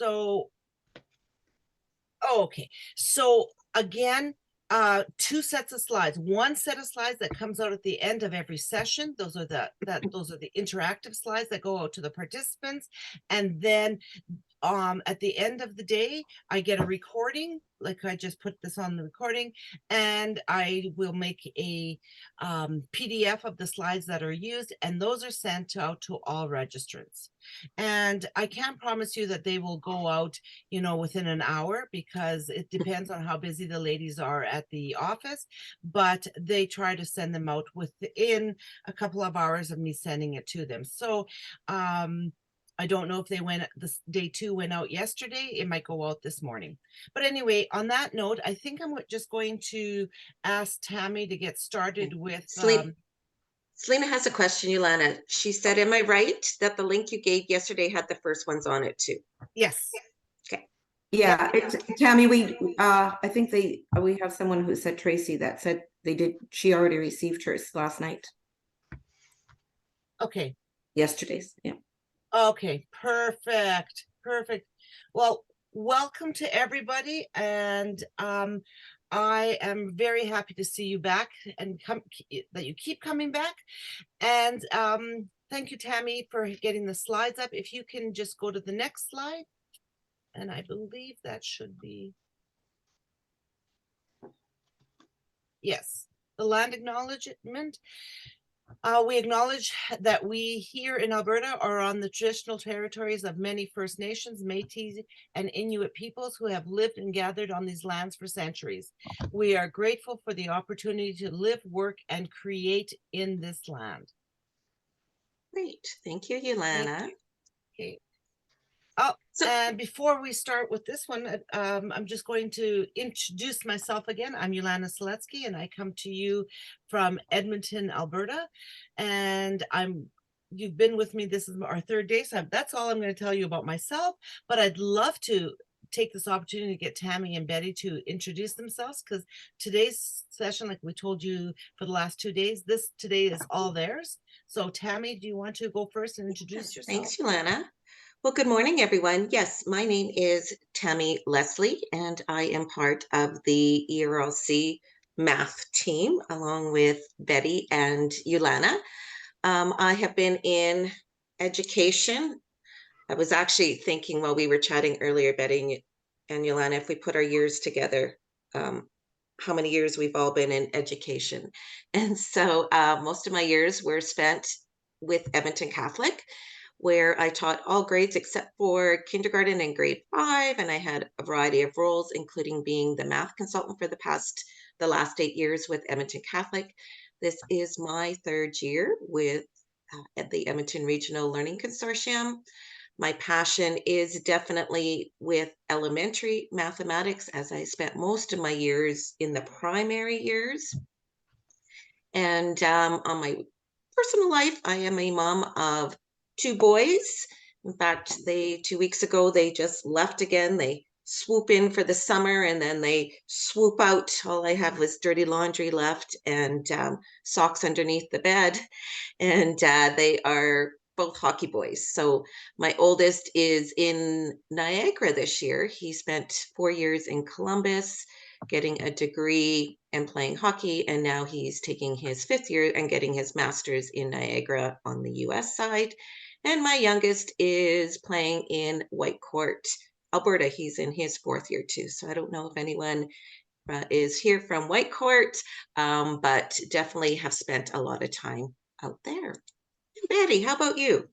So, okay. So again, two sets of slides. One set of slides that comes out at the end of every session. Those are the interactive slides that go out to the participants. And then at the end of the day, I get a recording, like I just put this on the recording, and I will make a PDF of the slides that are used, and those are sent out to all registrants. And I can't promise you that they will go out, within an hour, because it depends on how busy the ladies are at the office, but they try to send them out within a couple of hours of me sending it to them. So I don't know if this day 2 went out yesterday. It might go out this morning. But anyway, on that note, I think I'm just going to ask Tammy to get started with. Selena has a question, Yolanda. She said, am I right that the link you gave yesterday had the first ones on it too? Yes. Okay. Yeah, Tammy, I think we have someone who said, Tracy, that said she already received hers last night. Okay. Yesterday's, yeah. Okay, perfect. Well, welcome to everybody, and I am very happy to see you back, and that you keep coming back. And thank you, Tammy, for getting the slides up. If you can just go to the next slide, and I believe that should be, yes, the land acknowledgement. We acknowledge that we here in Alberta are on the traditional territories of many First Nations, Métis, and Inuit peoples who have lived and gathered on these lands for centuries. We are grateful for the opportunity to live, work, and create in this land. Great. Thank you, Yolanda. Thank you. Okay. Oh, and before we start with this one, I'm just going to introduce myself again. I'm Yolanda Seletsky, and I come to you from Edmonton, Alberta. And you've been with me. This is our third day, so that's all I'm going to tell you about myself. But I'd love to take this opportunity to get Tammy and Betty to introduce themselves, because today's session, like we told you for the last 2 days, today is all theirs. So Tammy, do you want to go first and introduce yourself? Thanks, Yolanda. Well, good morning, everyone. Yes, my name is Tammy Leslie, and I am part of the ERLC math team, along with Betty and Yolanda. I have been in education. I was actually thinking while we were chatting earlier, Betty and Yolanda, if we put our years together, how many years we've all been in education. And so most of my years were spent with Edmonton Catholic, where I taught all grades except for kindergarten and grade 5. And I had a variety of roles, including being the math consultant for the last 8 years with Edmonton Catholic. This is my third year with at the Edmonton Regional Learning Consortium. My passion is definitely with elementary mathematics, as I spent most of my years in the primary years. And on my personal life, I am a mom of 2 boys. In fact, 2 weeks ago, they just left again. They swoop in for the summer and then they swoop out. All I have was dirty laundry left and socks underneath the bed. And they are both hockey boys. So my oldest is in Niagara this year. He spent 4 years in Columbus getting a degree and playing hockey, and now he's taking his 5th year and getting his master's in Niagara on the US side. And my youngest is playing in Whitecourt, Alberta. He's in his 4th year too. So I don't know if anyone is here from Whitecourt, but definitely have spent a lot of time out there. Betty, how about you?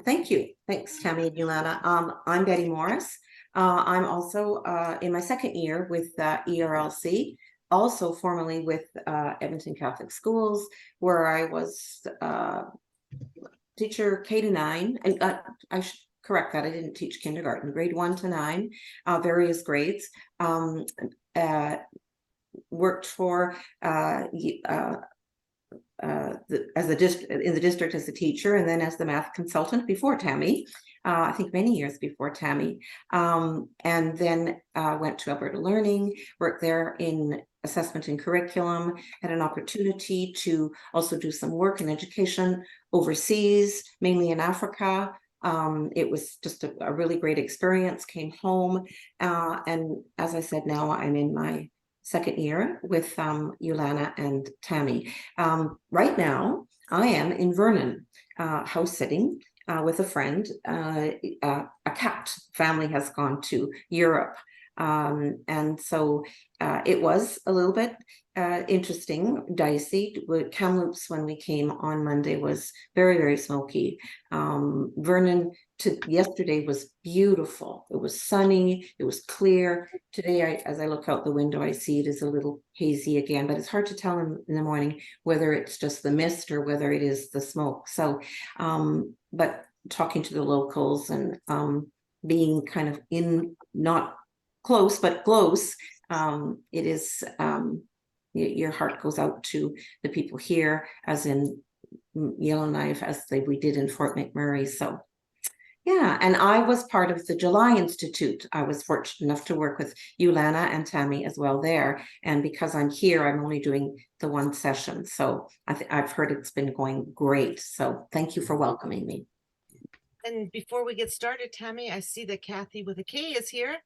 Thank you. Thanks, Tammy and Yolanda. I'm Betty Morris. I'm also in my 2nd year with ERLC, also formerly with Edmonton Catholic Schools, where I was teacher K-9, and I should correct that, I didn't teach kindergarten, grade 1 to 9, various grades. Worked for in the district as a teacher, and then as the math consultant before Tammy, I think many years before Tammy, and then went to Alberta Learning, worked there in assessment and curriculum, had an opportunity to also do some work in education overseas, mainly in Africa, It was just a really great experience. Came home, and as I said, now I'm in my second year with Yulana and Tammy. Right now, I am in Vernon, house sitting with a friend. A cat family has gone to Europe. And so it was a little bit interesting, dicey. Kamloops, when we came on Monday, was very, very smoky. Vernon to yesterday was beautiful. It was sunny, it was clear. Today, as I look out the window, I see it is a little hazy again, but it's hard to tell in the morning whether it's just the mist or whether it is the smoke. So, but talking to the locals and being kind of in, not close, but close, it is, your heart goes out to the people here, as in Yellowknife, as we did in Fort McMurray. So yeah, and I was part of the July Institute. I was fortunate enough to work with Yulana and Tammy as well there. And because I'm here, I'm only doing the one session. So I've heard it's been going great. So thank you for welcoming me. And before we get started, Tammy, I see that Kathy with a K is here.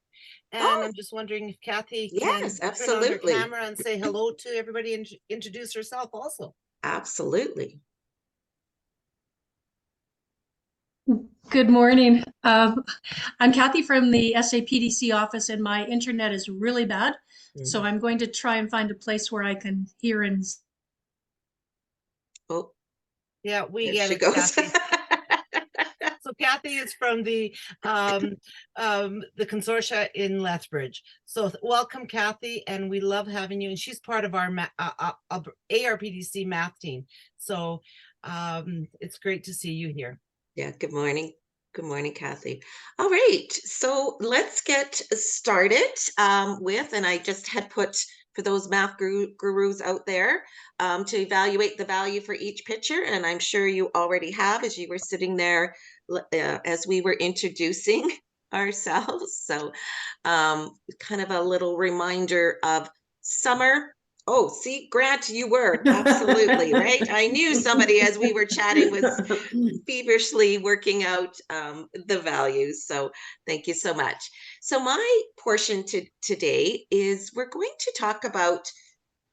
And Oh, I'm just wondering if Kathy yes, can turn on her absolutely. camera and say hello to everybody and introduce herself also. Absolutely. Good morning. I'm Kathy from the SAPDC office, and my internet is really bad. So I'm going to try and find a place where I can hear and. Oh, Yeah, we there get she it, goes. Kathy. So Kathy is from the consortia in Lethbridge. So welcome, Kathy, and we love having you. And she's part of our ARPDC math team. So it's great to see you here. Yeah, good morning. Good morning, Kathy. All right, so let's get started with, and I just had put for those math gurus out there to evaluate the value for each picture, and I'm sure you already have as you were sitting there as we were introducing ourselves. So kind of a little reminder of summer. Oh, see, Grant, you were absolutely right. I knew somebody as we were chatting was feverishly working out the values. So thank you so much. So my portion today is we're going to talk about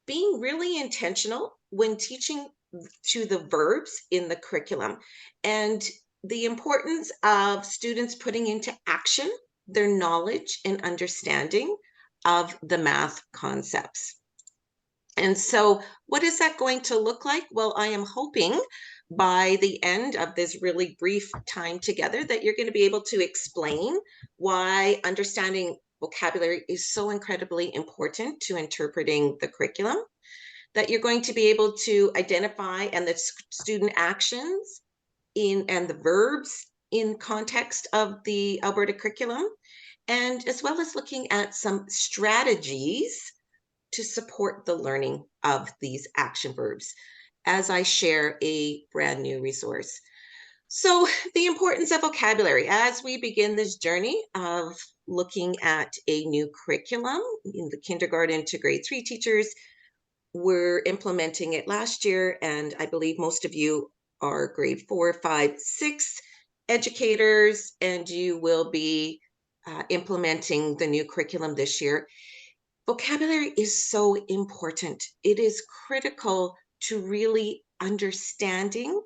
being really intentional when teaching to the verbs in the curriculum and the importance of students putting into action their knowledge and understanding of the math concepts. And so what is that going to look like? Well, I am hoping by the end of this really brief time together that you're going to be able to explain why understanding vocabulary is so incredibly important to interpreting the curriculum, that you're going to be able to identify and the student actions and the verbs in context of the Alberta curriculum, and as well as looking at some strategies to support the learning of these action verbs as I share a brand new resource. So the importance of vocabulary as we begin this journey of looking at a new curriculum in the kindergarten to grade 3 teachers. We're implementing it last year, and I believe most of you are grade 4, 5, 6 educators, and you will be implementing the new curriculum this year. Vocabulary is so important. It is critical to really understanding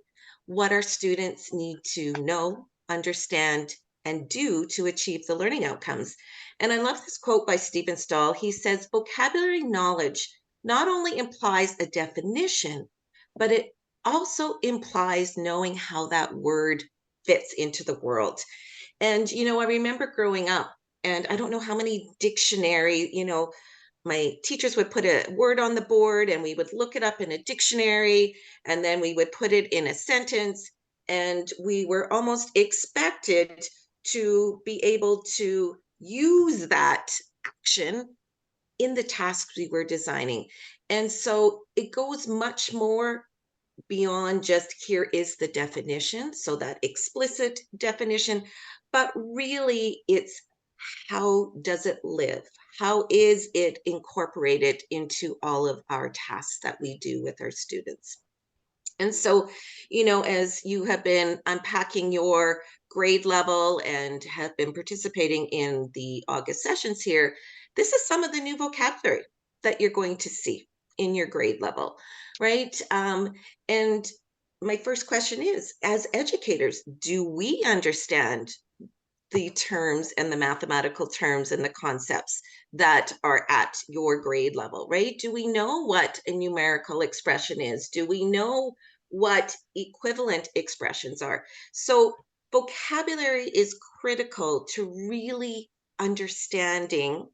what our students need to know, understand, and do to achieve the learning outcomes. And I love this quote by Stephen Stahl. He says, vocabulary knowledge not only implies a definition, but it also implies knowing how that word fits into the world. And, I remember growing up, and I don't know how many dictionary, my teachers would put a word on the board and we would look it up in a dictionary, and then we would put it in a sentence, and we were almost expected to be able to use that action in the tasks we were designing. And so it goes much more beyond just here is the definition, so that explicit definition, but really it's how does it live? How is it incorporated into all of our tasks that we do with our students? And so, as you have been unpacking your grade level and have been participating in the August sessions here, this is some of the new vocabulary that you're going to see in your grade level, right? And my first question is, as educators, do we understand the terms and the mathematical terms and the concepts that are at your grade level, right? Do we know what a numerical expression is? Do we know what equivalent expressions are? So vocabulary is critical to really understanding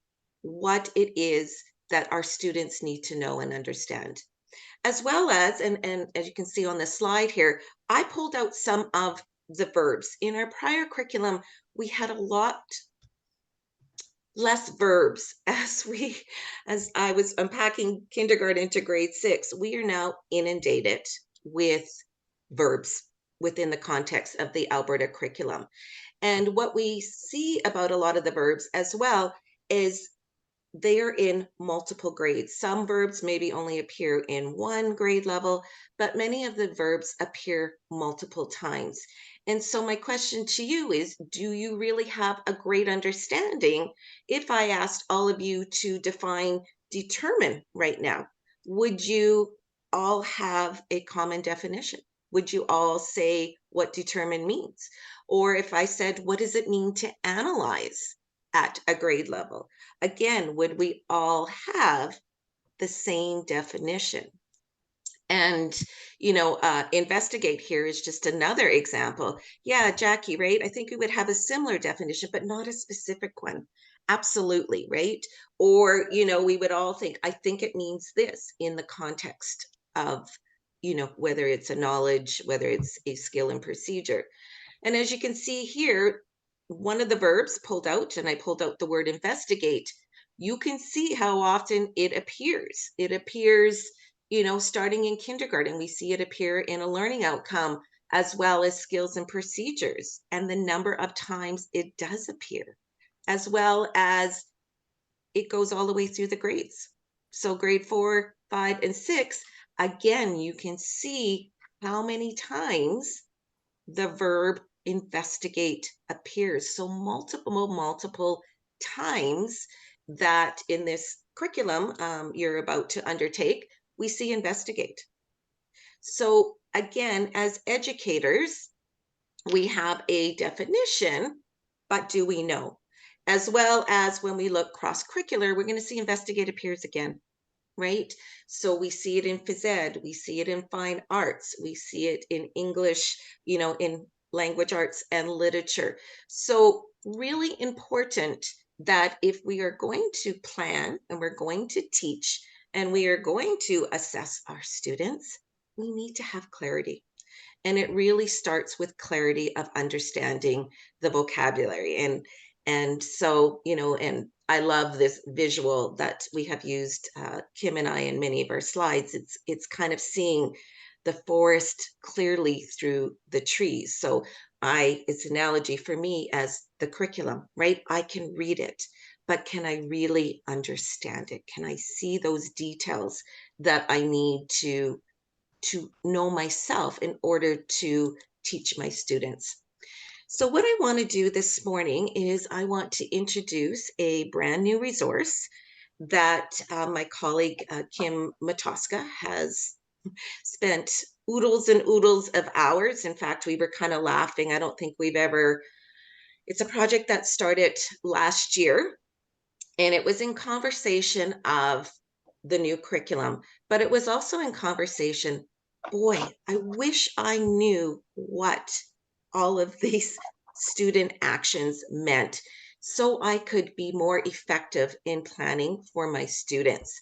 what it is that our students need to know and understand. As well as, and as you can see on the slide here, I pulled out some of the verbs. In our prior curriculum, we had a lot less verbs as I was unpacking kindergarten to grade 6. We are now inundated with verbs within the context of the Alberta curriculum. And what we see about a lot of the verbs as well is they are in multiple grades. Some verbs maybe only appear in one grade level, but many of the verbs appear multiple times. And so my question to you is, do you really have a great understanding? If I asked all of you to define determine right now, would you all have a common definition? Would you all say what determine means? Or if I said, what does it mean to analyze at a grade level? Again, would we all have the same definition? And, investigate here is just another example. Yeah, Jackie, right? I think we would have a similar definition, but not a specific one. Absolutely, right? Or, we would all think, I think it means this in the context of, whether it's a knowledge, whether it's a skill and procedure. And as you can see here, one of the verbs pulled out, and I pulled out the word investigate. You can see how often it appears. It appears, starting in kindergarten, we see it appear in a learning outcome as well as skills and procedures, and the number of times it does appear, as well as it goes all the way through the grades. So grade 4, 5, and 6, again, you can see how many times the verb investigate appears. So multiple times that in this curriculum you're about to undertake, we see investigate. So again, as educators, we have a definition, but do we know? As well as when we look cross-curricular, we're going to see investigate appears again, right? So we see it in phys ed, we see it in fine arts, we see it in English, in language arts and literature. So really important that if we are going to plan and we're going to teach and we are going to assess our students, we need to have clarity. And it really starts with clarity of understanding the vocabulary. And so, and I love this visual that we have used, Kim and I, in many of our slides. It's kind of seeing the forest clearly through the trees. So it's an analogy for me as the curriculum, right? I can read it, but can I really understand it? Can I see those details that I need to know myself in order to teach my students? So what I want to do this morning is I want to introduce a brand new resource that my colleague Kim Matoska has spent oodles and oodles of hours. In fact, we were kind of laughing. I don't think it's a project that started last year, and it was in conversation of the new curriculum, but it was also in conversation, boy, I wish I knew what all of these student actions meant so I could be more effective in planning for my students.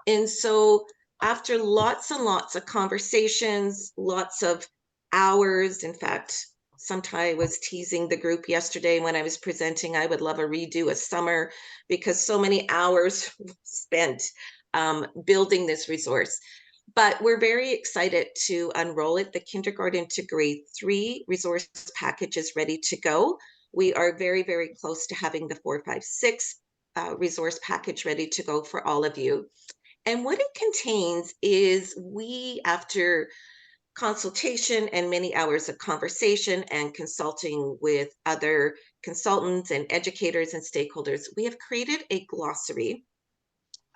And so after lots and lots of conversations, lots of hours, in fact, sometime I was teasing the group yesterday when I was presenting, I would love a redo a summer because so many hours spent building this resource. But we're very excited to unroll it. The kindergarten to grade 3 resource package is ready to go. We are very, very close to having the 4, 5, 6 resource package ready to go for all of you. And what it contains is, we, after consultation and many hours of conversation and consulting with other consultants and educators and stakeholders, we have created a glossary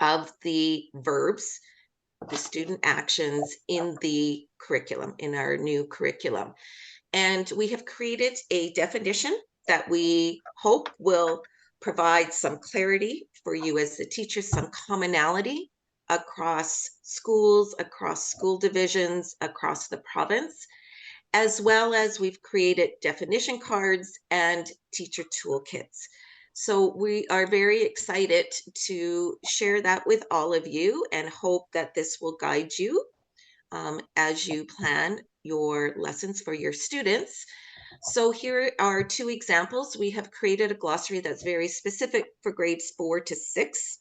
of the verbs, the student actions in the curriculum, in our new curriculum. And we have created a definition that we hope will provide some clarity for you as the teacher, some commonality across schools, across school divisions, across the province, as well as we've created definition cards and teacher toolkits. So we are very excited to share that with all of you and hope that this will guide you as you plan your lessons for your students. So here are two examples. We have created a glossary that's very specific for grades 4 to 6.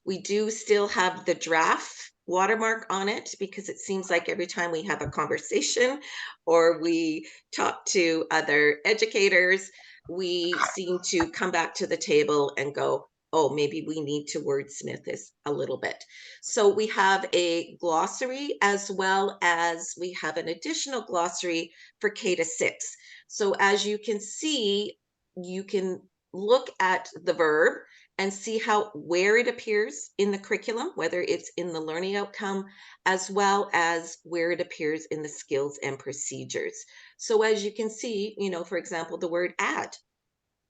We do still have the draft watermark on it because it seems like every time we have a conversation or we talk to other educators, we seem to come back to the table and go, oh, maybe we need to wordsmith this a little bit. So we have a glossary as well as we have an additional glossary for K to 6. So as you can see, you can look at the verb and see where it appears in the curriculum, whether it's in the learning outcome, as well as where it appears in the skills and procedures. So as you can see, for example, the word add,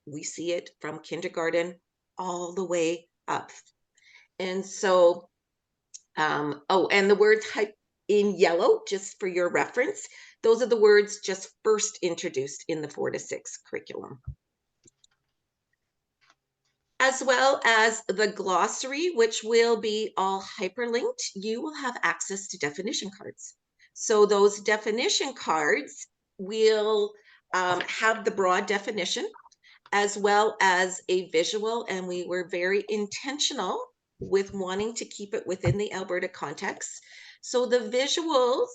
we see it from kindergarten all the way up. And so, and the words in yellow, just for your reference, those are the words just first introduced in the 4 to 6 curriculum. As well as the glossary, which will be all hyperlinked, you will have access to definition cards. So those definition cards will have the broad definition as well as a visual, and we were very intentional with wanting to keep it within the Alberta context. So the visuals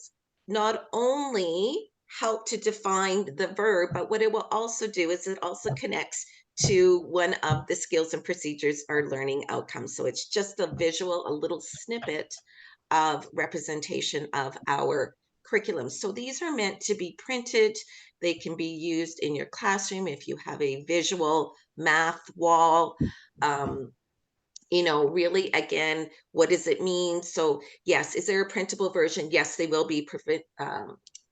not only help to define the verb, but what it will also do is it also connects to one of the skills and procedures or learning outcomes. So it's just a visual, a little snippet of representation of our curriculum. So these are meant to be printed. They can be used in your classroom if you have a visual math wall. Really, again, what does it mean? So yes, is there a printable version? Yes, they will be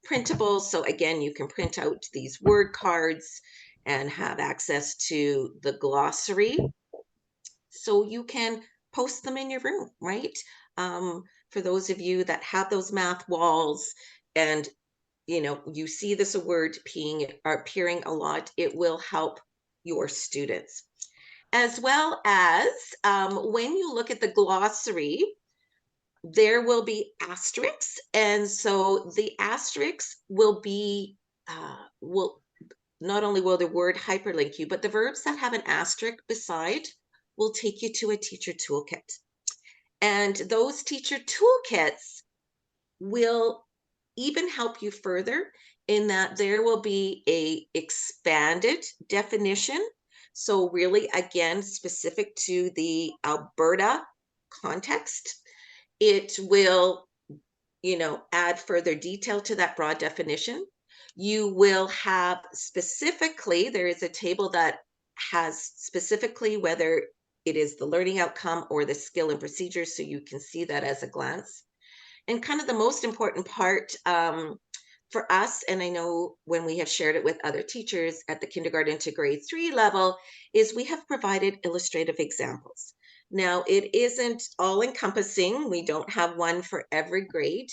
printable. So again, you can print out these word cards and have access to the glossary. So you can post them in your room, right? For those of you that have those math walls and you see this word appearing a lot, it will help your students. As well as when you look at the glossary, there will be asterisks. And so the asterisks will be, not only will the word hyperlink you, but the verbs that have an asterisk beside will take you to a teacher toolkit. And those teacher toolkits will even help you further in that there will be a expanded definition. So really, again, specific to the Alberta context, it will, add further detail to that broad definition. You will have specifically, there is a table that has specifically whether it is the learning outcome or the skill and procedures, so you can see that as a glance. And kind of the most important part for us, and I know when we have shared it with other teachers at the kindergarten to grade 3 level, is we have provided illustrative examples. Now, it isn't all encompassing. We don't have one for every grade,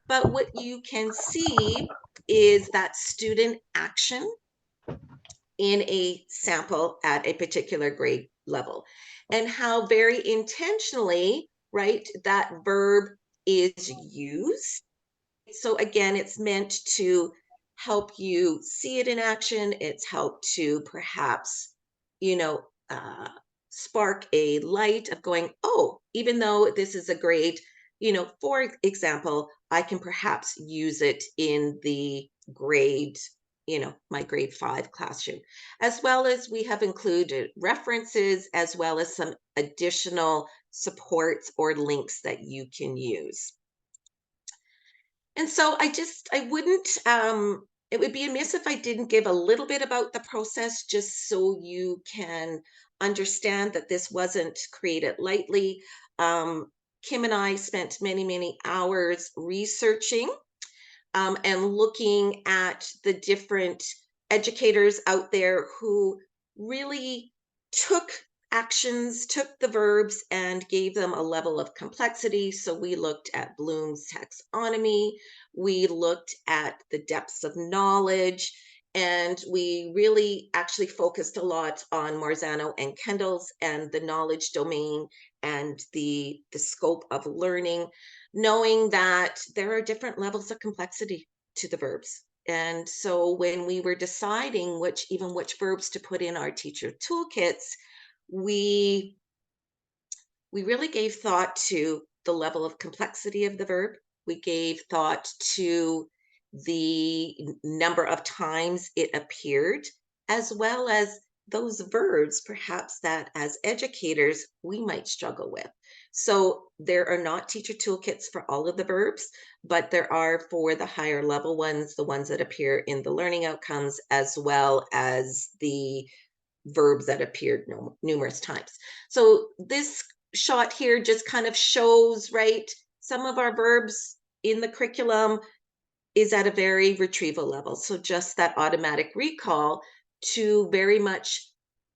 but what you can see is that student action in a sample at a particular grade level and how very intentionally, right, that verb is used. So again, it's meant to help you see it in action. It's helped to perhaps, spark a light of going, oh, even though this is a grade, for example, I can perhaps use it in the grade, my grade 5 classroom, as well as we have included references as well as some additional supports or links that you can use. And so I wouldn't, it would be amiss if I didn't give a little bit about the process just so you can understand that this wasn't created lightly. Kim and I spent many, many hours researching and looking at the different educators out there who really took actions, took the verbs, and gave them a level of complexity. So we looked at Bloom's taxonomy, we looked at the depths of knowledge, and we really actually focused a lot on Marzano and Kendall's and the knowledge domain and the scope of learning, knowing that there are different levels of complexity to the verbs. And so when we were deciding which verbs to put in our teacher toolkits, we really gave thought to the level of complexity of the verb. We gave thought to the number of times it appeared, as well as those verbs perhaps that as educators we might struggle with. So there are not teacher toolkits for all of the verbs, but there are for the higher level ones, the ones that appear in the learning outcomes, as well as the verbs that appeared numerous times. So this shot here just kind of shows, right, some of our verbs in the curriculum is at a very retrieval level. So just that automatic recall to very much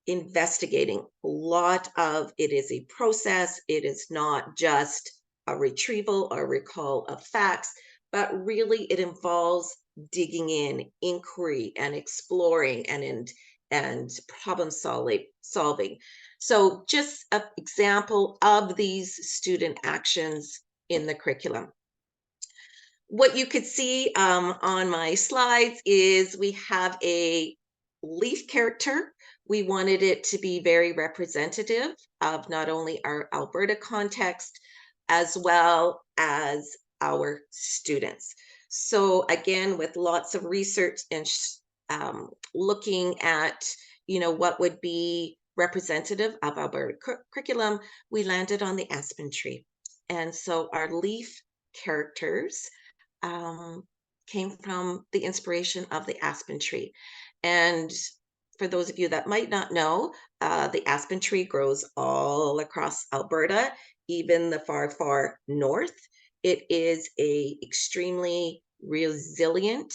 investigating. A lot of it is a process. It is not just a retrieval or recall of facts, but really it involves digging in, inquiry, and exploring and problem solving. So just an example of these student actions in the curriculum. What you could see on my slides is we have a leaf character. We wanted it to be very representative of not only our Alberta context, as well as our students. So again, with lots of research and looking at, what would be representative of Alberta curriculum, we landed on the aspen tree. And so our leaf characters came from the inspiration of the aspen tree. And for those of you that might not know, the aspen tree grows all across Alberta, even the far, far north. It is a extremely resilient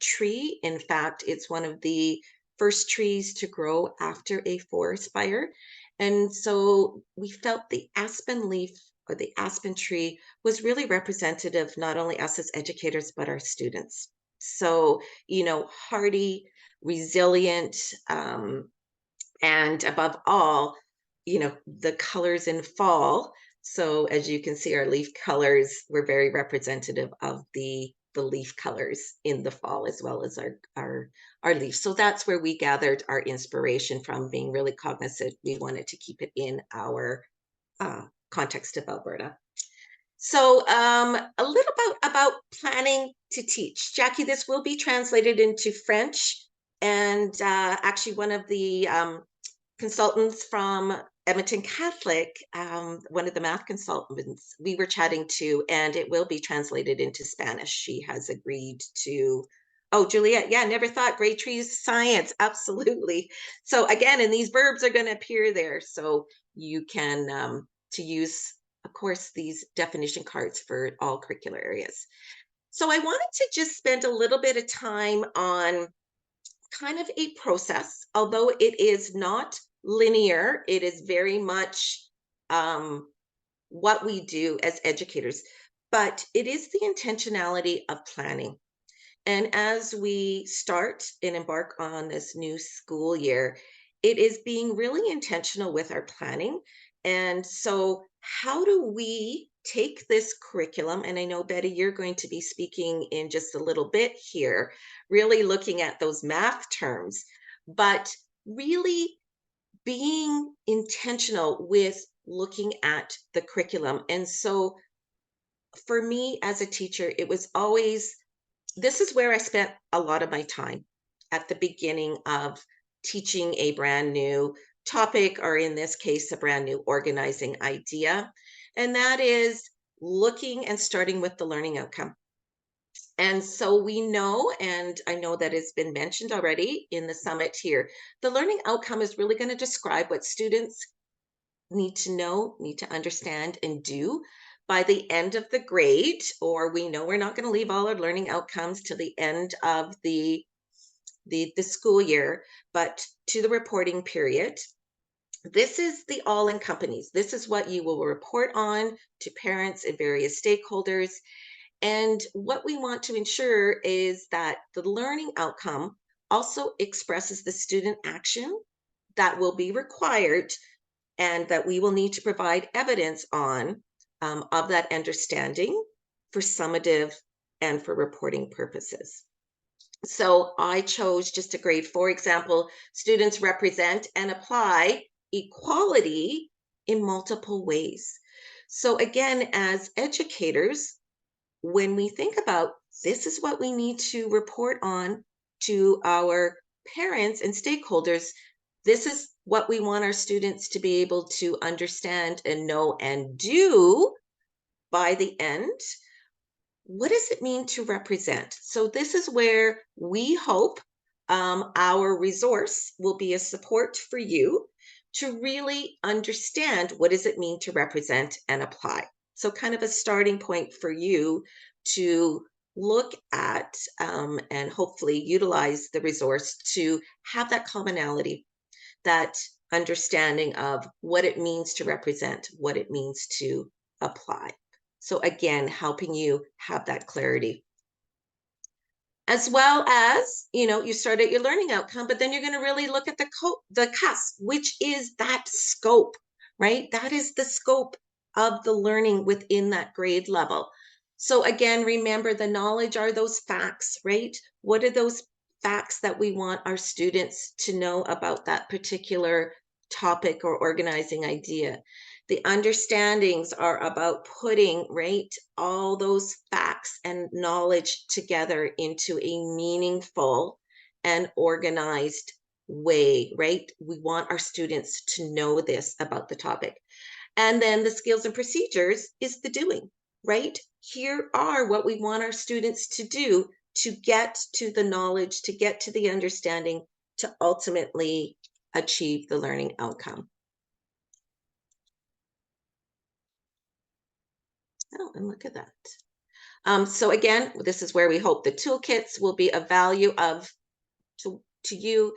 tree. In fact, it's one of the first trees to grow after a forest fire. And so we felt the aspen leaf or the aspen tree was really representative, not only us as educators, but our students. So, hardy, resilient, and above all, the colors in fall. So as you can see, our leaf colors were very representative of the leaf colors in the fall, as well as our leaves. So that's where we gathered our inspiration from, being really cognizant. We wanted to keep it in our context of Alberta. So a little about planning to teach. Jackie, this will be translated into French. And actually one of the consultants from Edmonton Catholic, one of the math consultants we were chatting to, and it will be translated into Spanish. She has agreed to. Oh, Juliet, yeah, never thought. Great trees, science, absolutely. So again, and these verbs are going to appear there. So you can, to use, of course, these definition cards for all curricular areas. So I wanted to just spend a little bit of time on kind of a process, although it is not linear. It is very much what we do as educators, but it is the intentionality of planning. And as we start and embark on this new school year, it is being really intentional with our planning. And so how do we take this curriculum? And I know, Betty, you're going to be speaking in just a little bit here, really looking at those math terms, but really being intentional with looking at the curriculum. And so for me as a teacher, it was always, this is where I spent a lot of my time at the beginning of teaching a brand new topic, or in this case, a brand new organizing idea. And that is looking and starting with the learning outcome. And so we know, and I know that it's been mentioned already in the summit here, the learning outcome is really going to describe what students need to know, need to understand, and do by the end of the grade. Or we know we're not going to leave all our learning outcomes to the end of the school year, but to the reporting period. This is the all in companies. This is what you will report on to parents and various stakeholders. And what we want to ensure is that the learning outcome also expresses the student action that will be required and that we will need to provide evidence on of that understanding for summative and for reporting purposes. So I chose just a grade 4 example. Students represent and apply equality in multiple ways. So again, as educators, when we think about this is what we need to report on to our parents and stakeholders, this is what we want our students to be able to understand and know and do by the end. What does it mean to represent? So this is where we hope our resource will be a support for you to really understand what does it mean to represent and apply. So kind of a starting point for you to look at and hopefully utilize the resource to have that commonality, that understanding of what it means to represent, what it means to apply. So again, helping you have that clarity. As well as, you start at your learning outcome, but then you're going to really look at the cusp, which is that scope, right? That is the scope of the learning within that grade level. So again, remember the knowledge are those facts, right? What are those facts that we want our students to know about that particular topic or organizing idea? The understandings are about putting, right, all those facts and knowledge together into a meaningful and organized way, right? We want our students to know this about the topic. And then the skills and procedures is the doing, right? Here are what we want our students to do to get to the knowledge, to get to the understanding, to ultimately achieve the learning outcome. Oh, and look at that. So again, this is where we hope the toolkits will be of value to you.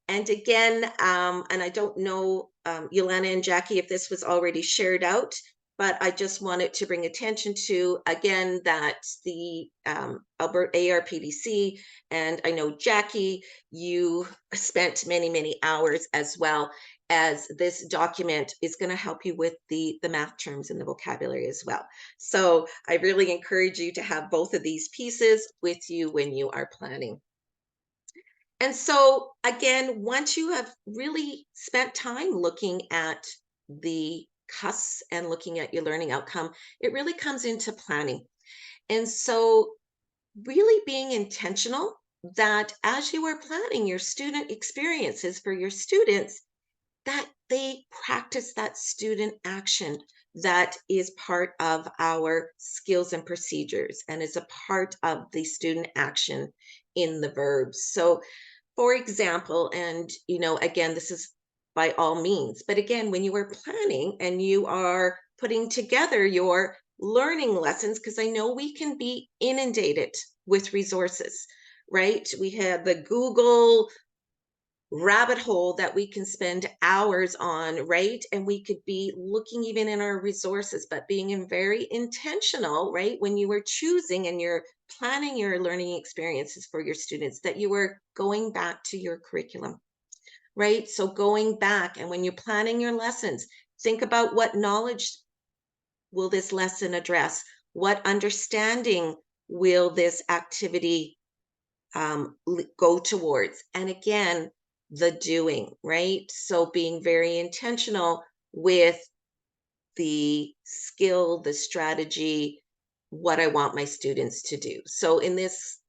And again, and I don't know, Yolanda and Jackie, if this was already shared out, but I just wanted to bring attention to, again, that the Alberta ARPDC, and I know Jackie, you spent many, many hours as well, as this document is going to help you with the math terms and the vocabulary as well. So I really encourage you to have both of these pieces with you when you are planning. And so again, once you have really spent time looking at the cusps and looking at your learning outcome, it really comes into planning. And so really being intentional that as you are planning your student experiences for your students, that they practice that student action that is part of our skills and procedures and is a part of the student action in the verbs. So for example, and again, this is by all means, but again, when you are planning and you are putting together your learning lessons, because I know we can be inundated with resources, right? We have the Google rabbit hole that we can spend hours on, right? And we could be looking even in our resources, but being very intentional, right? When you are choosing and you're planning your learning experiences for your students, that you are going back to your curriculum, right? So going back, and when you're planning your lessons, think about what knowledge will this lesson address? What understanding will this activity go towards? And again, the doing, right? So being very intentional with the skill, the strategy, what I want my students to do. So in this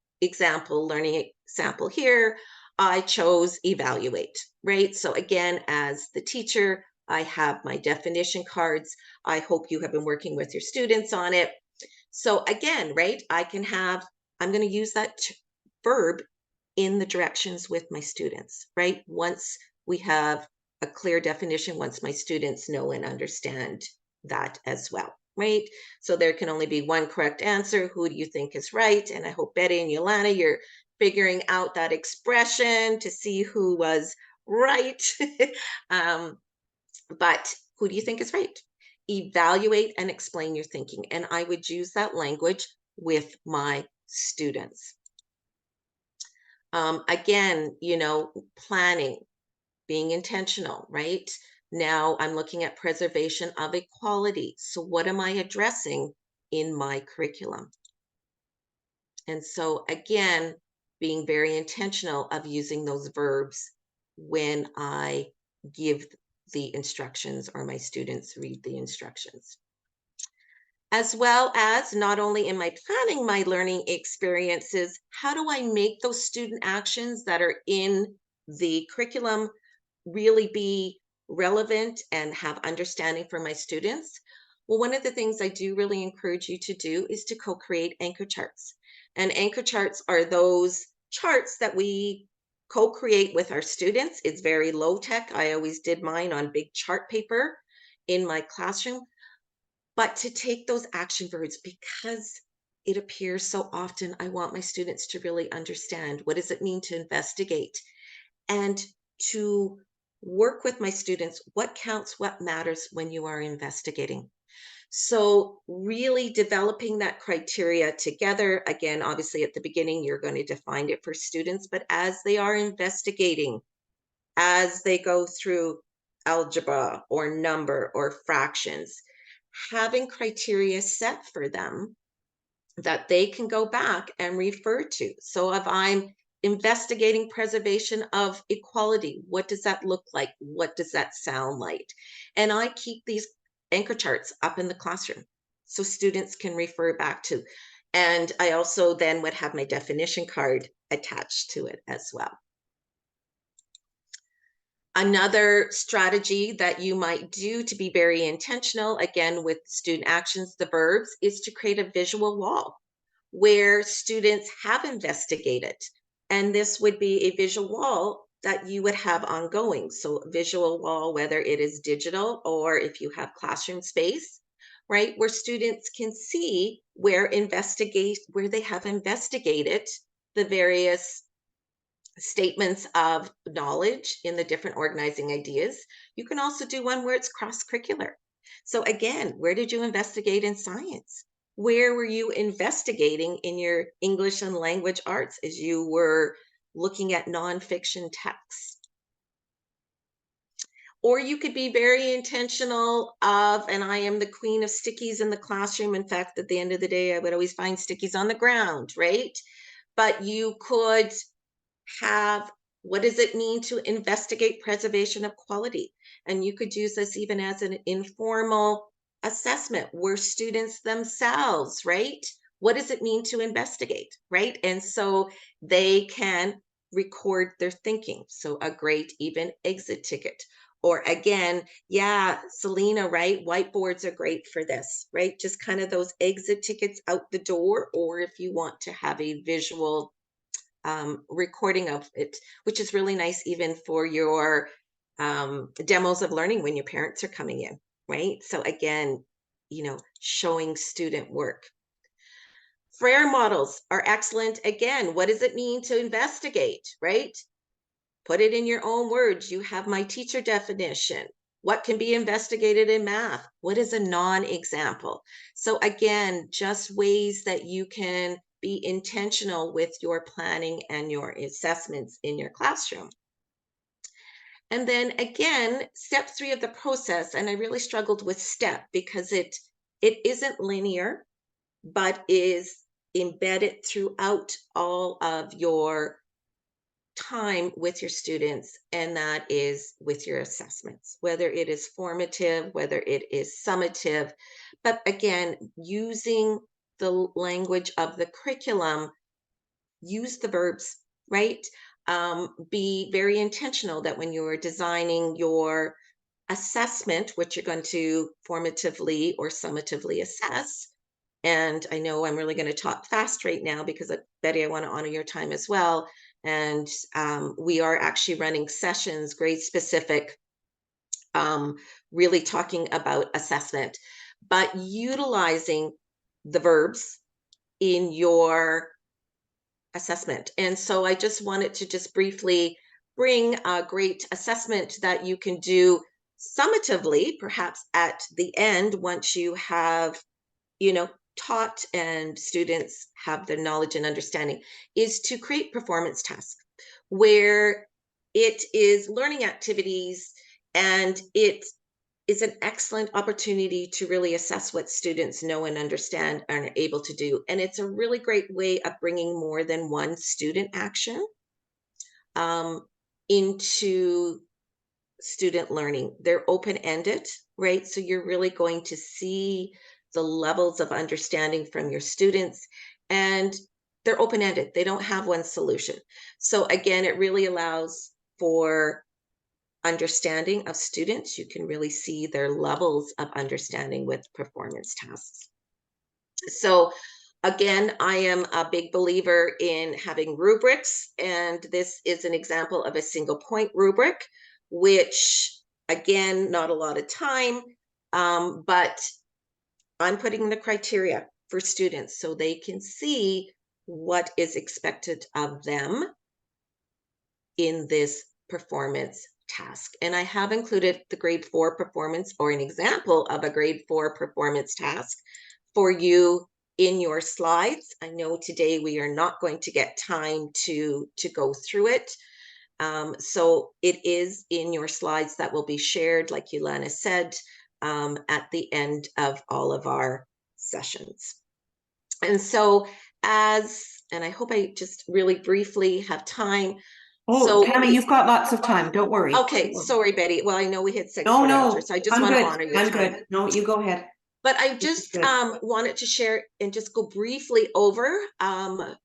learning example here, I chose evaluate, right? So again, as the teacher, I have my definition cards. I hope you have been working with your students on it. So again, right, I can have I'm going to use that verb in the directions with my students, right? Once we have a clear definition, once my students know and understand that as well, right? So there can only be one correct answer. Who do you think is right? And I hope Betty and Yolanda, you're figuring out that expression to see who was right. But who do you think is right? Evaluate and explain your thinking. And I would use that language with my students. Again, planning, being intentional, right? Now I'm looking at preservation of equality. So what am I addressing in my curriculum? And so again, being very intentional of using those verbs when I give the instructions or my students read the instructions. As well as not only am I planning my learning experiences, how do I make those student actions that are in the curriculum really be relevant and have understanding for my students? Well, one of the things I do really encourage you to do is to co-create anchor charts. And anchor charts are those charts that we co-create with our students. It's very low tech. I always did mine on big chart paper in my classroom. But to take those action verbs, because it appears so often, I want my students to really understand what does it mean to investigate and to work with my students, what counts, what matters when you are investigating. So really developing that criteria together. Again, obviously at the beginning, you're going to define it for students, but as they are investigating, as they go through algebra or number or fractions, having criteria set for them that they can go back and refer to. So if I'm investigating preservation of equality, what does that look like? What does that sound like? And I keep these anchor charts up in the classroom so students can refer back to. And I also then would have my definition card attached to it as well. Another strategy that you might do to be very intentional, again, with student actions, the verbs, is to create a visual wall where students have investigated. And this would be a visual wall that you would have ongoing. So a visual wall, whether it is digital or if you have classroom space, right, where students can see where they have investigated the various statements of knowledge in the different organizing ideas. You can also do one where it's cross-curricular. So again, where did you investigate in science? Where were you investigating in your English and language arts as you were looking at nonfiction texts? Or you could be very intentional of, and I am the queen of stickies in the classroom. In fact, at the end of the day, I would always find stickies on the ground, right? But you could have, what does it mean to investigate preservation of quality? And you could use this even as an informal assessment where students themselves, right? What does it mean to investigate, right? And so they can record their thinking. So a great even exit ticket. Or again, yeah, Selena, right? Whiteboards are great for this, right? Just kind of those exit tickets out the door, or if you want to have a visual recording of it, which is really nice even for your demos of learning when your parents are coming in, right? So again, showing student work. Frere models are excellent. Again, what does it mean to investigate, right? Put it in your own words. You have my teacher definition. What can be investigated in math? What is a non-example? So again, just ways that you can be intentional with your planning and your assessments in your classroom. And then again, step 3 of the process, and I really struggled with step because it isn't linear, but is embedded throughout all of your time with your students, and that is with your assessments, whether it is formative, whether it is summative. But again, using the language of the curriculum, use the verbs, right? Be very intentional that when you're designing your assessment, which you're going to formatively or summatively assess, And I know I'm really going to talk fast right now because Betty, I want to honor your time as well. And we are actually running sessions, grade specific, really talking about assessment, but utilizing the verbs in your assessment. And so I just wanted to just briefly bring a great assessment that you can do summatively, perhaps at the end, once you have, taught and students have the knowledge and understanding, is to create performance tasks where it is learning activities, and it is an excellent opportunity to really assess what students know and understand and are able to do. And it's a really great way of bringing more than one student action into student learning. They're open-ended, right? So you're really going to see the levels of understanding from your students, and they're open-ended. They don't have one solution. So again, it really allows for understanding of students. You can really see their levels of understanding with performance tasks. So again, I am a big believer in having rubrics, and this is an example of a single point rubric, which again, not a lot of time, but I'm putting the criteria for students so they can see what is expected of them in this performance task. And I have included the grade 4 performance, or an example of a grade 4 performance task for you in your slides. I know today we are not going to get time to go through it. So it is in your slides that will be shared, like Yolana said, at the end of all of our sessions. And so and I hope I just really briefly have time. Oh, So Tammy, you've got lots of time. Don't worry. Okay, sorry, Betty. Well, I know we had 6 No, for no, answer, so I just I'm want to good. honor your I'm time. good. No, you go ahead. But I just good. wanted to share and just go briefly over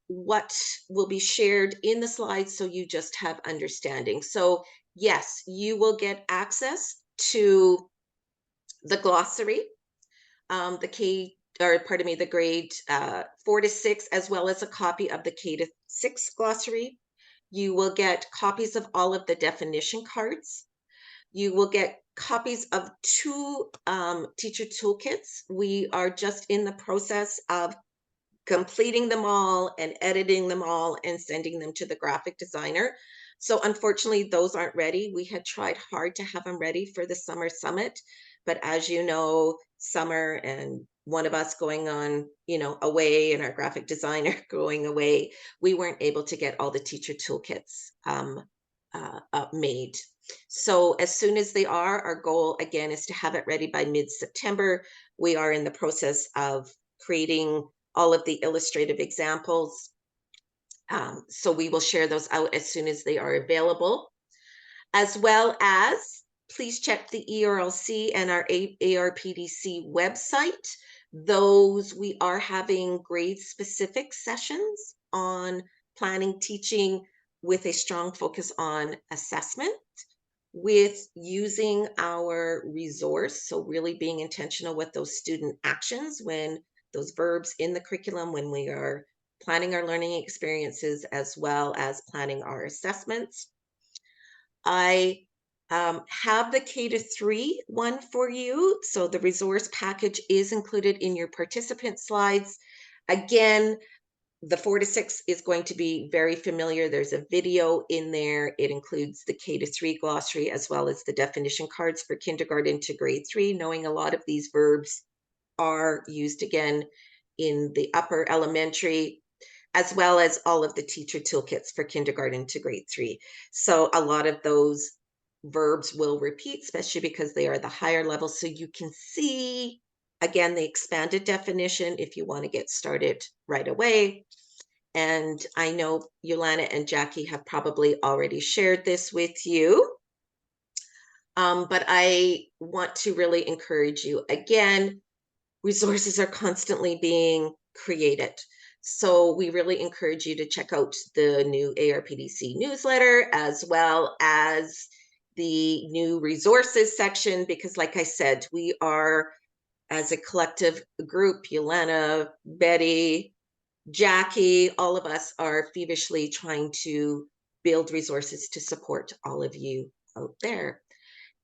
what will be shared in the slides, so you just have understanding. So yes, you will get access to the glossary, the grade 4 to 6, as well as a copy of the K to 6 glossary. You will get copies of all of the definition cards. You will get copies of 2 teacher toolkits. We are just in the process of completing them all and editing them all and sending them to the graphic designer. So unfortunately, those aren't ready. We had tried hard to have them ready for the summer summit, but as you know, summer and one of us going on, away, and our graphic designer going away, we weren't able to get all the teacher toolkits made. So as soon as they are, our goal again is to have it ready by mid-September. We are in the process of creating all of the illustrative examples. So we will share those out as soon as they are available, as well as please check the ERLC and our ARPDC website. Those, we are having grade specific sessions on planning teaching with a strong focus on assessment, with using our resource. So really being intentional with those student actions, when those verbs in the curriculum, when we are planning our learning experiences, as well as planning our assessments. I have the K to 3 one for you. So the resource package is included in your participant slides. Again, the 4 to 6 is going to be very familiar. There's a video in there. It includes the K to 3 glossary, as well as the definition cards for kindergarten to grade 3, knowing a lot of these verbs are used again in the upper elementary, as well as all of the teacher toolkits for kindergarten to grade 3. So a lot of those verbs will repeat, especially because they are the higher level. So you can see, again, the expanded definition if you want to get started right away. And I know Yolana and Jackie have probably already shared this with you. But I want to really encourage you. Again, resources are constantly being created. So we really encourage you to check out the new ARPDC newsletter, as well as the new resources section, because like I said, we are as a collective group, Yolanda, Betty, Jackie, all of us are feverishly trying to build resources to support all of you out there.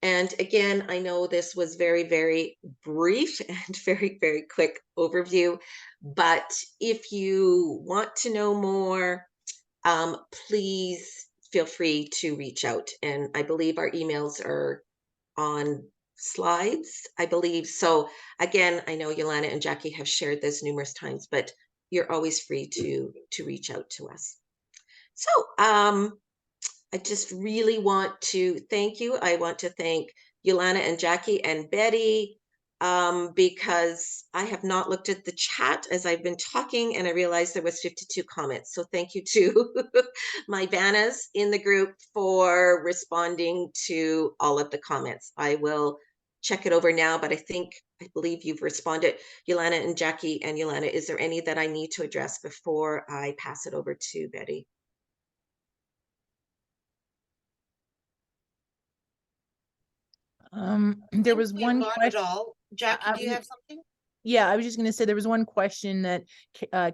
And again, I know this was very, very brief and very, very quick overview, but if you want to know more, please feel free to reach out. And I believe our emails are on slides, I believe. So again, I know Yolanda and Jackie have shared this numerous times, but you're always free to reach out to us. So I just really want to thank you. I want to thank Yolanda and Jackie and Betty, because I have not looked at the chat as I've been talking, and I realized there was 52 comments. So thank you to my Vannas in the group for responding to all of the comments. I will check it over now, but I believe you've responded, Yolanda and Jackie. And Yolanda, is there any that I need to address before I pass it over to Betty? There was We one got it question. all. Jackie, do you have something? Yeah, I was just going to say there was one question that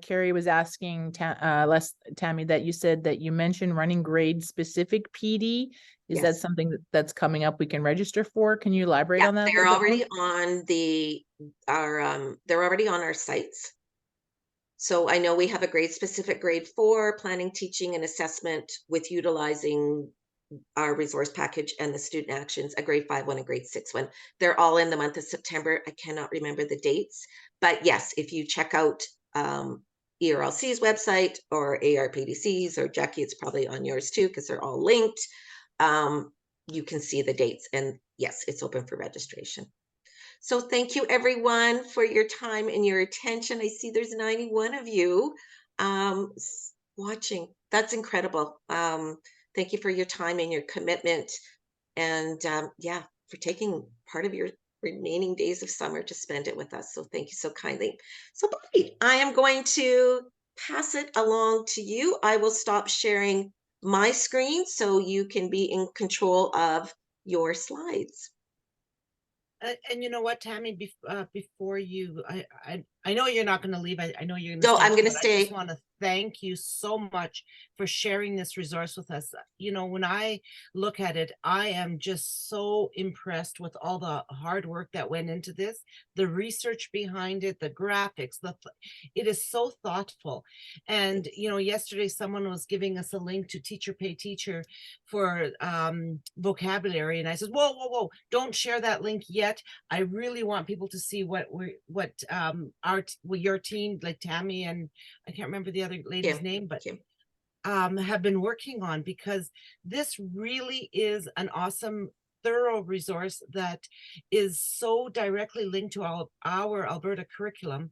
Carrie was asking Tammy, that you said that you mentioned running grade specific PD. Is that Yes. something that's coming up we can register for? Can you elaborate Yeah, on that? they're already on they're already on our sites. So I know we have a grade specific grade 4 planning, teaching, and assessment with utilizing our resource package and the student actions, a grade 5 one, a grade 6 one. They're all in the month of September. I cannot remember the dates, but yes, if you check out ERLC's website or ARPDC's, or Jackie, it's probably on yours too, because they're all linked. You can see the dates, and yes, it's open for registration. So thank you everyone for your time and your attention. I see there's 91 of you watching. That's incredible. Thank you for your time and your commitment, and yeah, for taking part of your remaining days of summer to spend it with us. So thank you so kindly. So Bobby, I am going to pass it along to you. I will stop sharing my screen so you can be in control of your slides. And you know what, Tammy, before you, I know you're not going to leave. I know you're going to No, stay. I'm going to but stay. I just want to thank you so much for sharing this resource with us. You know, when I look at it, I am just so impressed with all the hard work that went into this, the research behind it, the graphics, it is so thoughtful. And, you know, yesterday someone was giving us a link to Teacher Pay Teacher for vocabulary. And I said, whoa, don't share that link yet. I really want people to see what your team, like Tammy and I can't remember the other lady's name, but have been working on, because this really is an awesome, thorough resource that is so directly linked to our Alberta curriculum.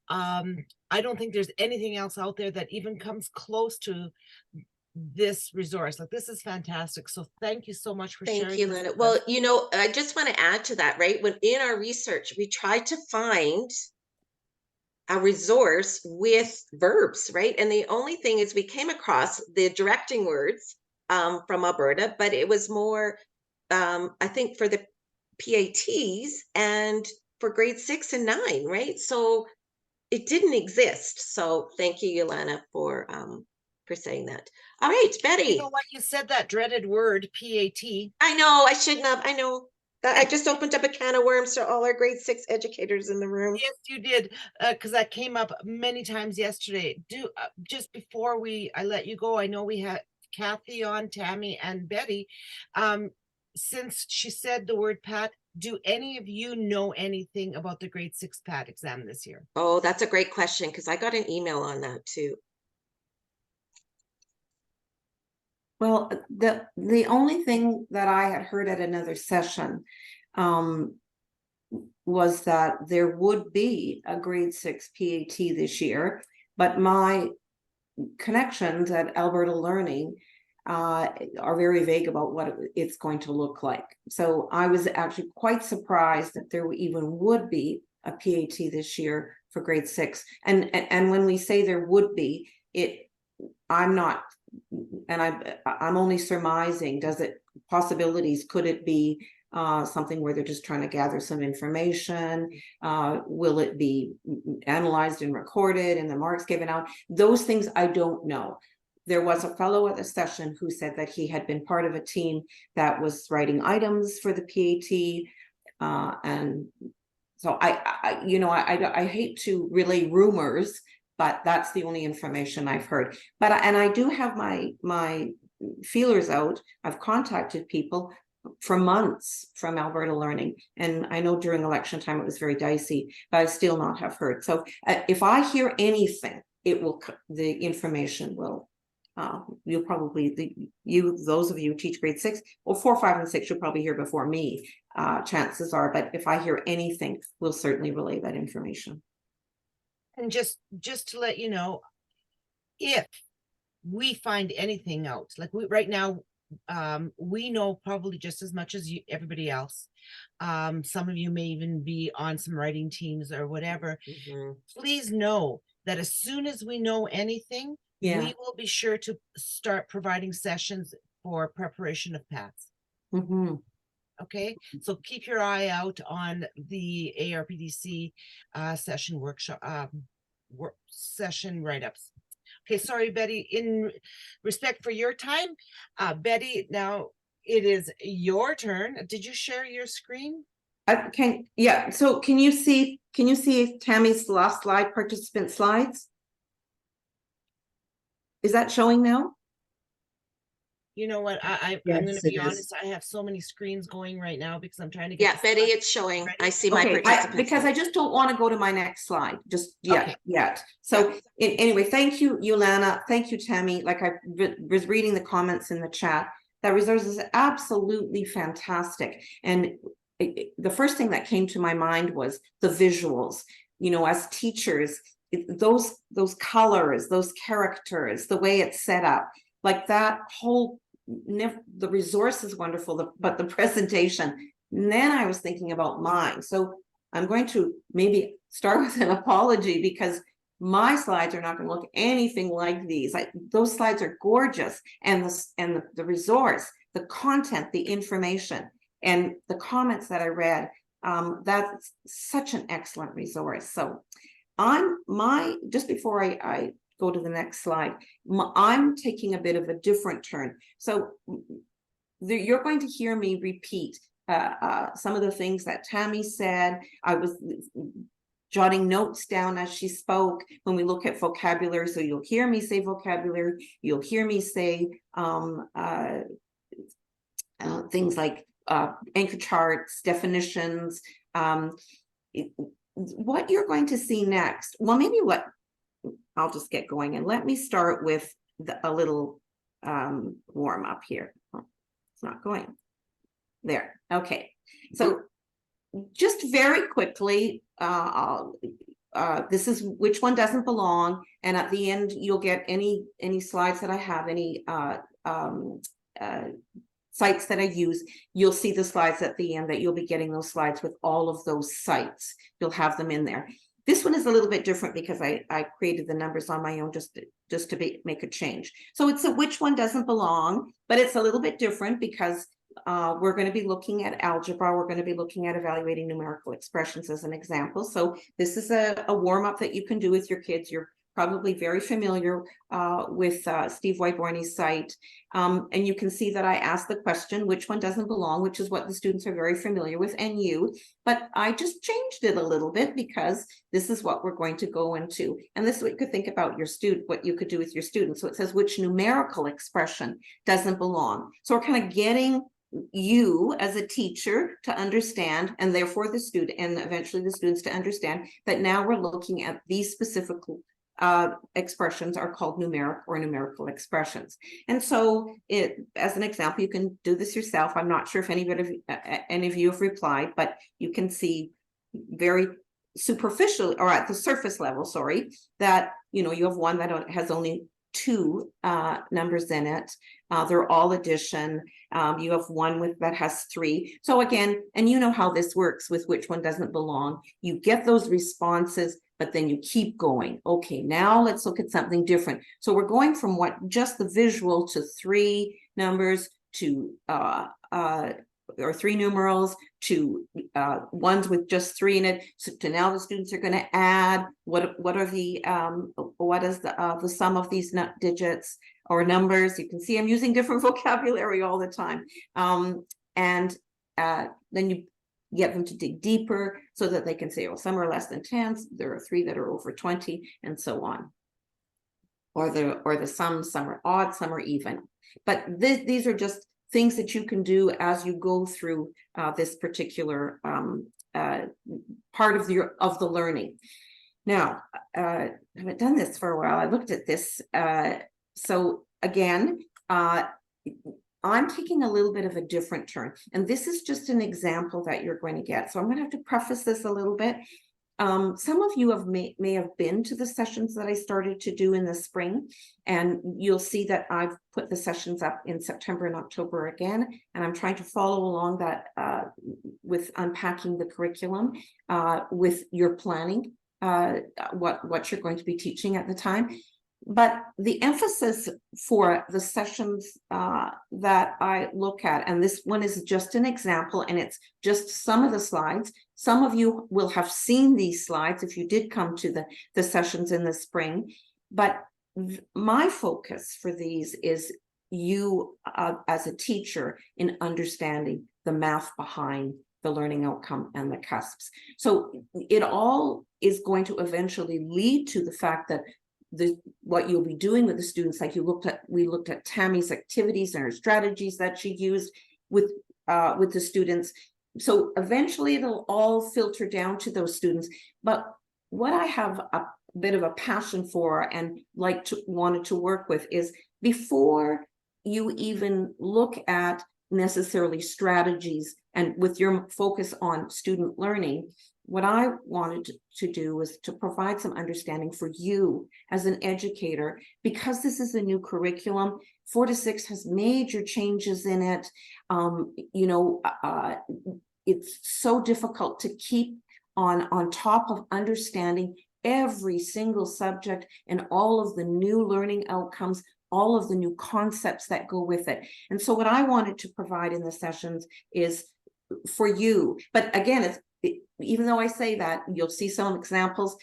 I don't think there's anything else out there that even comes close to this resource. Like, this is fantastic. So thank you so much for sharing. Thank you, Lynette. Well, you know, I just want to add to that, right? When in our research, we tried to find a resource with verbs, right? And the only thing is we came across the directing words from Alberta, but it was more, I think, for the PATs and for grade 6 and 9, right? So it didn't exist. So thank you, Yolanda, for saying that. All right, Betty. You know what? You said that dreaded word, PAT. I know, I shouldn't have. I know. I just opened up a can of worms to all our grade 6 educators in the room. Yes, you did, because that came up many times yesterday. Just before I let you go, I know we had Kathy on, Tammy, and Betty. Since she said the word PAT, do any of you know anything about the grade 6 PAT exam this year? Oh, that's a great question, because I got an email on that too. Well, the only thing that I had heard at another session was that there would be a grade 6 PAT this year, but my connections at Alberta Learning are very vague about what it's going to look like. So I was actually quite surprised that there even would be a PAT this year for grade 6. And when we say there would be, I'm not, and I'm only surmising, possibilities, could it be something where they're just trying to gather some information? Will it be analyzed and recorded and the marks given out? Those things I don't know. There was a fellow at the session who said that he had been part of a team that was writing items for the PAT, and so I hate to relay rumors, but that's the only information I've heard. But I do have my feelers out. I've contacted people for months from Alberta Learning, and I know during election time it was very dicey, but I still not have heard. So if I hear anything, the information will. You'll probably those of you who teach grade 6 or 4, 5, and 6, you'll probably hear before me. Chances are, but if I hear anything, we'll certainly relay that information. And just to let you know, if we find anything out, like right now, we know probably just as much as everybody else. Some of you may even be on some writing teams or whatever. Please know that as soon as we know anything, we will be sure to start providing sessions for preparation of PATs. Okay, so keep your eye out on the ARPDC session workshop, session write-ups. Okay, sorry, Betty, in respect for your time, Betty, now it is your turn. Did you share your screen? Yeah, so can you see Tammy's last slide, participant slides? Is that showing now? You know what, I'm going to be honest, I have so many screens going right now because I'm trying to get. Yeah, Betty, it's showing. I see my participants. Because I just don't want to go to my next slide just yet. So anyway, thank you, Yolanda. Thank you, Tammy. Like I was reading the comments in the chat. That resource is absolutely fantastic. And the first thing that came to my mind was the visuals. You know, as teachers, those colors, those characters, the way it's set up, like that whole, the resource is wonderful, but the presentation. And then I was thinking about mine. So I'm going to maybe start with an apology because my slides are not going to look anything like these. Those slides are gorgeous, and the resource, the content, the information, and the comments that I read, that's such an excellent resource. So just before I go to the next slide, I'm taking a bit of a different turn. So you're going to hear me repeat some of the things that Tammy said. I was jotting notes down as she spoke when we look at vocabulary. So you'll hear me say vocabulary, you'll hear me say things like anchor charts, definitions. What you're going to see next, well, maybe I'll just get going, and let me start with a little warm up here. Oh, it's not going there. Okay, so just very quickly, this is which one doesn't belong, and at the end you'll get any slides that I have, any sites that I use. You'll see the slides at the end, that you'll be getting those slides with all of those sites. You'll have them in there. This one is a little bit different because I created the numbers on my own just to make a change. So it's a which one doesn't belong, but it's a little bit different because we're going to be looking at algebra. We're going to be looking at evaluating numerical expressions as an example. So this is a warm-up that you can do with your kids. You're probably very familiar with Steve Wyborny's site. And you can see that I asked the question, which one doesn't belong, which is what the students are very familiar with, and you. But I just changed it a little bit because this is what we're going to go into. And this is what you could think about your student, what you could do with your students. So it says, which numerical expression doesn't belong? So we're kind of getting you as a teacher to understand, and therefore the student, and eventually the students to understand that now we're looking at these specific expressions are called numeric or numerical expressions. And so as an example, you can do this yourself. I'm not sure if any of you have replied, but you can see very superficially, or at the surface level, sorry, that you have one that has only 2 numbers in it. They're all addition. You have one that has 3. So again, and you know how this works with which one doesn't belong. You get those responses, but then you keep going. Okay, now let's look at something different. So we're going from just the visual to 3 numbers to or 3 numerals to ones with just 3 in it. So to now the students are going to add what are the what is the sum of these digits or numbers. You can see I'm using different vocabulary all the time. And then you get them to dig deeper so that they can say, oh, some are less than 10, there are 3 that are over 20, and so on. Or the sum, some are odd, some are even. But these are just things that you can do as you go through this particular part of the learning. Now, I haven't done this for a while. I looked at this. So again, I'm taking a little bit of a different turn, and this is just an example that you're going to get. So I'm going to have to preface this a little bit. Some of you may have been to the sessions that I started to do in the spring, and you'll see that I've put the sessions up in September and October again, and I'm trying to follow along that with unpacking the curriculum with your planning, what you're going to be teaching at the time. But the emphasis for the sessions that I look at, and this one is just an example, and it's just some of the slides. Some of you will have seen these slides if you did come to the sessions in the spring. But my focus for these is you as a teacher in understanding the math behind the learning outcome and the cusps. So it all is going to eventually lead to the fact that what you'll be doing with the students, like we looked at Tammy's activities and her strategies that she used with the students. So eventually it'll all filter down to those students. But what I have a bit of a passion for and wanted to work with is, before you even look at necessarily strategies and with your focus on student learning, what I wanted to do was to provide some understanding for you as an educator, because this is a new curriculum. 4 to 6 has major changes in it. It's so difficult to keep on top of understanding every single subject and all of the new learning outcomes, all of the new concepts that go with it. And so what I wanted to provide in the sessions is for you. But again, even though I say that, you'll see some examples.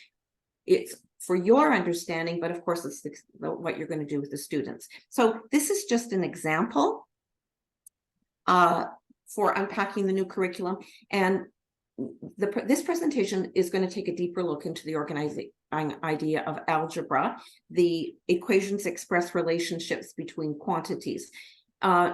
It's for your understanding, but of course, it's what you're going to do with the students. So this is just an example for unpacking the new curriculum. And this presentation is going to take a deeper look into the organizing idea of algebra. The equations express relationships between quantities,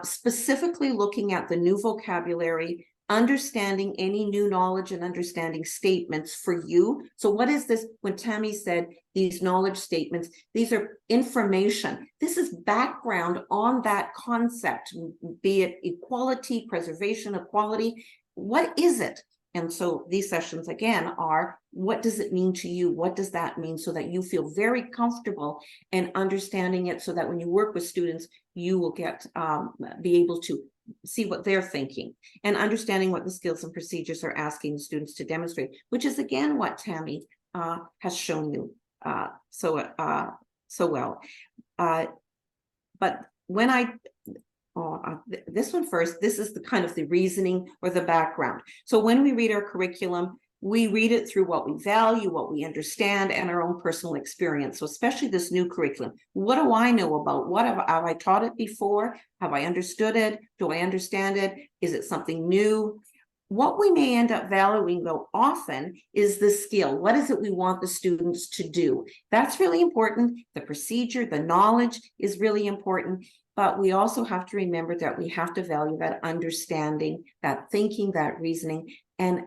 specifically looking at the new vocabulary, understanding any new knowledge and understanding statements for you. So what is this? When Tammy said these knowledge statements, these are information. This is background on that concept, be it equality, preservation, equality. What is it? And so these sessions, again, are, what does it mean to you? What does that mean? So that you feel very comfortable in understanding it, so that when you work with students, you will be able to see what they're thinking and understanding what the skills and procedures are asking the students to demonstrate, which is, again, what Tammy has shown you so well. But when this one first, this is the kind of the reasoning or the background. So when we read our curriculum, we read it through what we value, what we understand, and our own personal experience. So especially this new curriculum, what do I know about? What have I taught it before? Have I understood it? Do I understand it? Is it something new? What we may end up valuing, though, often is the skill. What is it we want the students to do? That's really important. The procedure, the knowledge is really important. But we also have to remember that we have to value that understanding, that thinking, that reasoning. And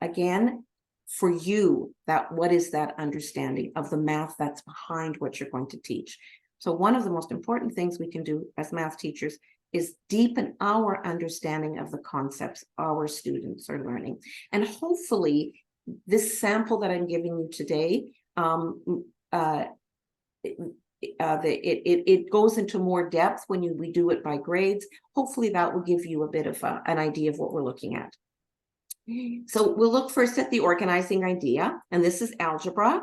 again, for you, what is that understanding of the math that's behind what you're going to teach? So one of the most important things we can do as math teachers is deepen our understanding of the concepts our students are learning. And hopefully this sample that I'm giving you today, it goes into more depth when we do it by grades. Hopefully that will give you a bit of an idea of what we're looking at. So we'll look first at the organizing idea, and this is algebra.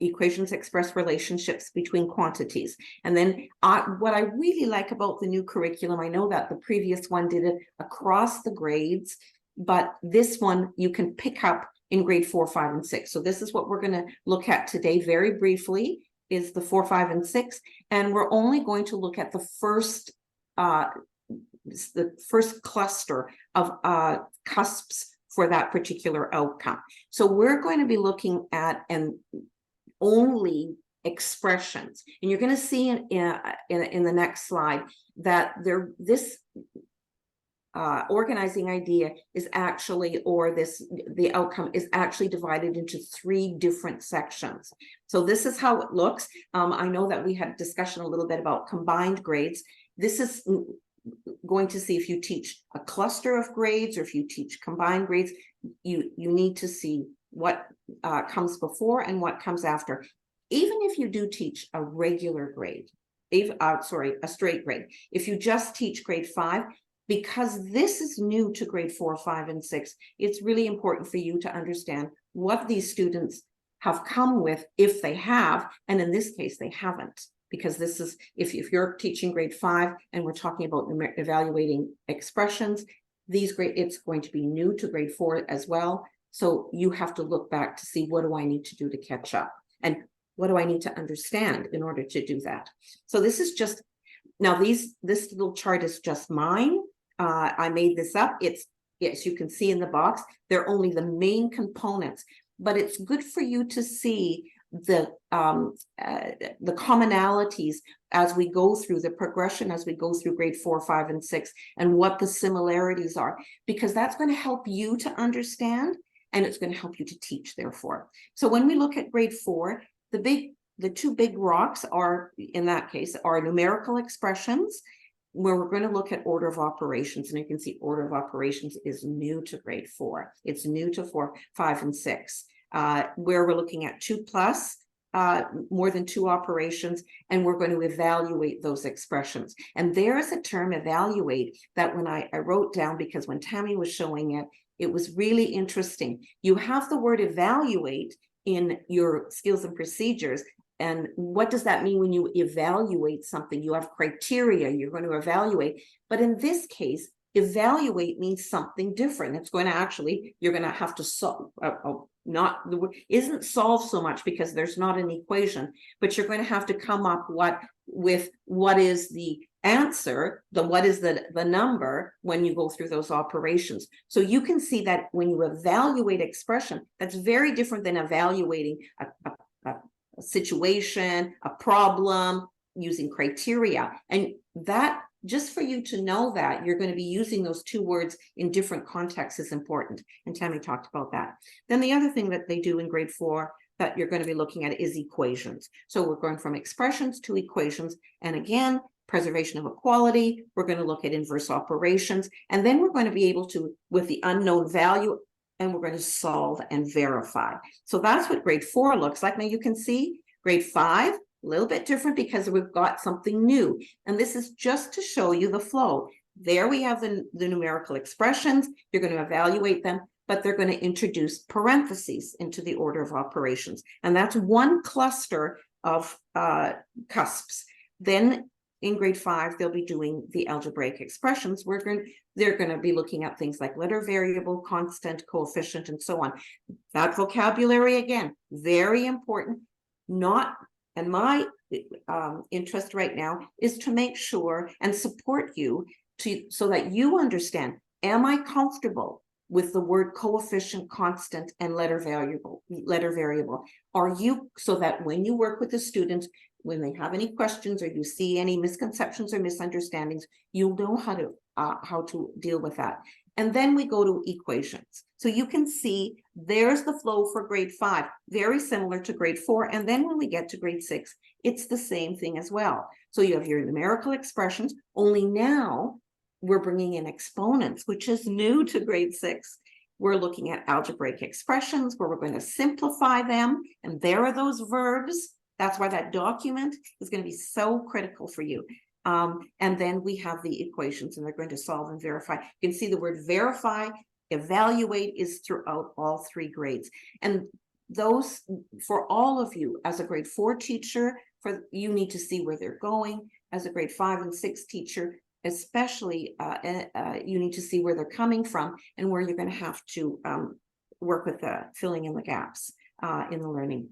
equations express relationships between quantities. And then what I really like about the new curriculum, I know that the previous one did it across the grades, but this one you can pick up in grade 4, 5, and 6. So this is what we're going to look at today very briefly, is the 4, 5, and 6. And we're only going to look at the first cluster of cusps for that particular outcome. So we're going to be looking at only expressions, and you're going to see in the next slide that this organizing idea is actually, the outcome is actually divided into 3 different sections. So this is how it looks. I know that we had discussion a little bit about combined grades. This is going to see if you teach a cluster of grades or if you teach combined grades, you need to see what comes before and what comes after. Even if you do teach a regular grade, a straight grade, if you just teach grade 5, because this is new to grade 4, 5, and 6, it's really important for you to understand what these students have come with, if they have, and in this case, they haven't. Because this is, if you're teaching grade 5 and we're talking about evaluating expressions, it's going to be new to grade 4 as well. So you have to look back to see, what do I need to do to catch up? And what do I need to understand in order to do that? So this is just, now this little chart is just mine. I made this up. As you can see in the box, they're only the main components, but it's good for you to see the commonalities as we go through the progression, as we go through grade 4, 5, and 6, and what the similarities are, because that's going to help you to understand, and it's going to help you to teach, therefore. So when we look at grade 4, the 2 big rocks are, in that case, are numerical expressions, where we're going to look at order of operations. And you can see order of operations is new to grade 4. It's new to 4, 5, and 6. Where we're looking at 2 plus, more than 2 operations, and we're going to evaluate those expressions. And there is a term, evaluate, that when I wrote down, because when Tammy was showing it, it was really interesting. You have the word evaluate in your skills and procedures. And what does that mean when you evaluate something? You have criteria you're going to evaluate. But in this case, evaluate means something different. It's going to actually, you're going to have to solve, isn't solve so much because there's not an equation, but you're going to have to come up with what is the answer, what is the number when you go through those operations. So you can see that when you evaluate expression, that's very different than evaluating a situation, a problem, using criteria. And that, just for you to know that you're going to be using those 2 words in different contexts is important. And Tammy talked about that. Then the other thing that they do in grade 4 that you're going to be looking at is equations. So we're going from expressions to equations. And again, preservation of equality, we're going to look at inverse operations. And then we're going to be able to, with the unknown value, and we're going to solve and verify. So that's what grade 4 looks like. Now you can see grade 5, a little bit different because we've got something new. And this is just to show you the flow. There we have the numerical expressions. You're going to evaluate them, but they're going to introduce parentheses into the order of operations. And that's 1 cluster of cusps. Then in grade 5, they'll be doing the algebraic expressions. They're going to be looking at things like letter variable, constant, coefficient, and so on. That vocabulary, again, very important. And my interest right now is to make sure and support you so that you understand, am I comfortable with the word coefficient, constant, and letter variable? Are you, so that when you work with the students, when they have any questions or you see any misconceptions or misunderstandings, you'll know how to deal with that. And then we go to equations. So you can see there's the flow for grade 5, very similar to grade 4. And then when we get to grade 6, it's the same thing as well. So you have your numerical expressions, only now we're bringing in exponents, which is new to grade 6. We're looking at algebraic expressions where we're going to simplify them. And there are those verbs. That's why that document is going to be so critical for you. And then we have the equations, and they're going to solve and verify. You can see the word verify, evaluate is throughout all 3 grades. And those, for all of you, as a grade 4 teacher, you need to see where they're going. As a grade 5 and 6 teacher, especially, you need to see where they're coming from and where you're going to have to work with filling in the gaps in the learning.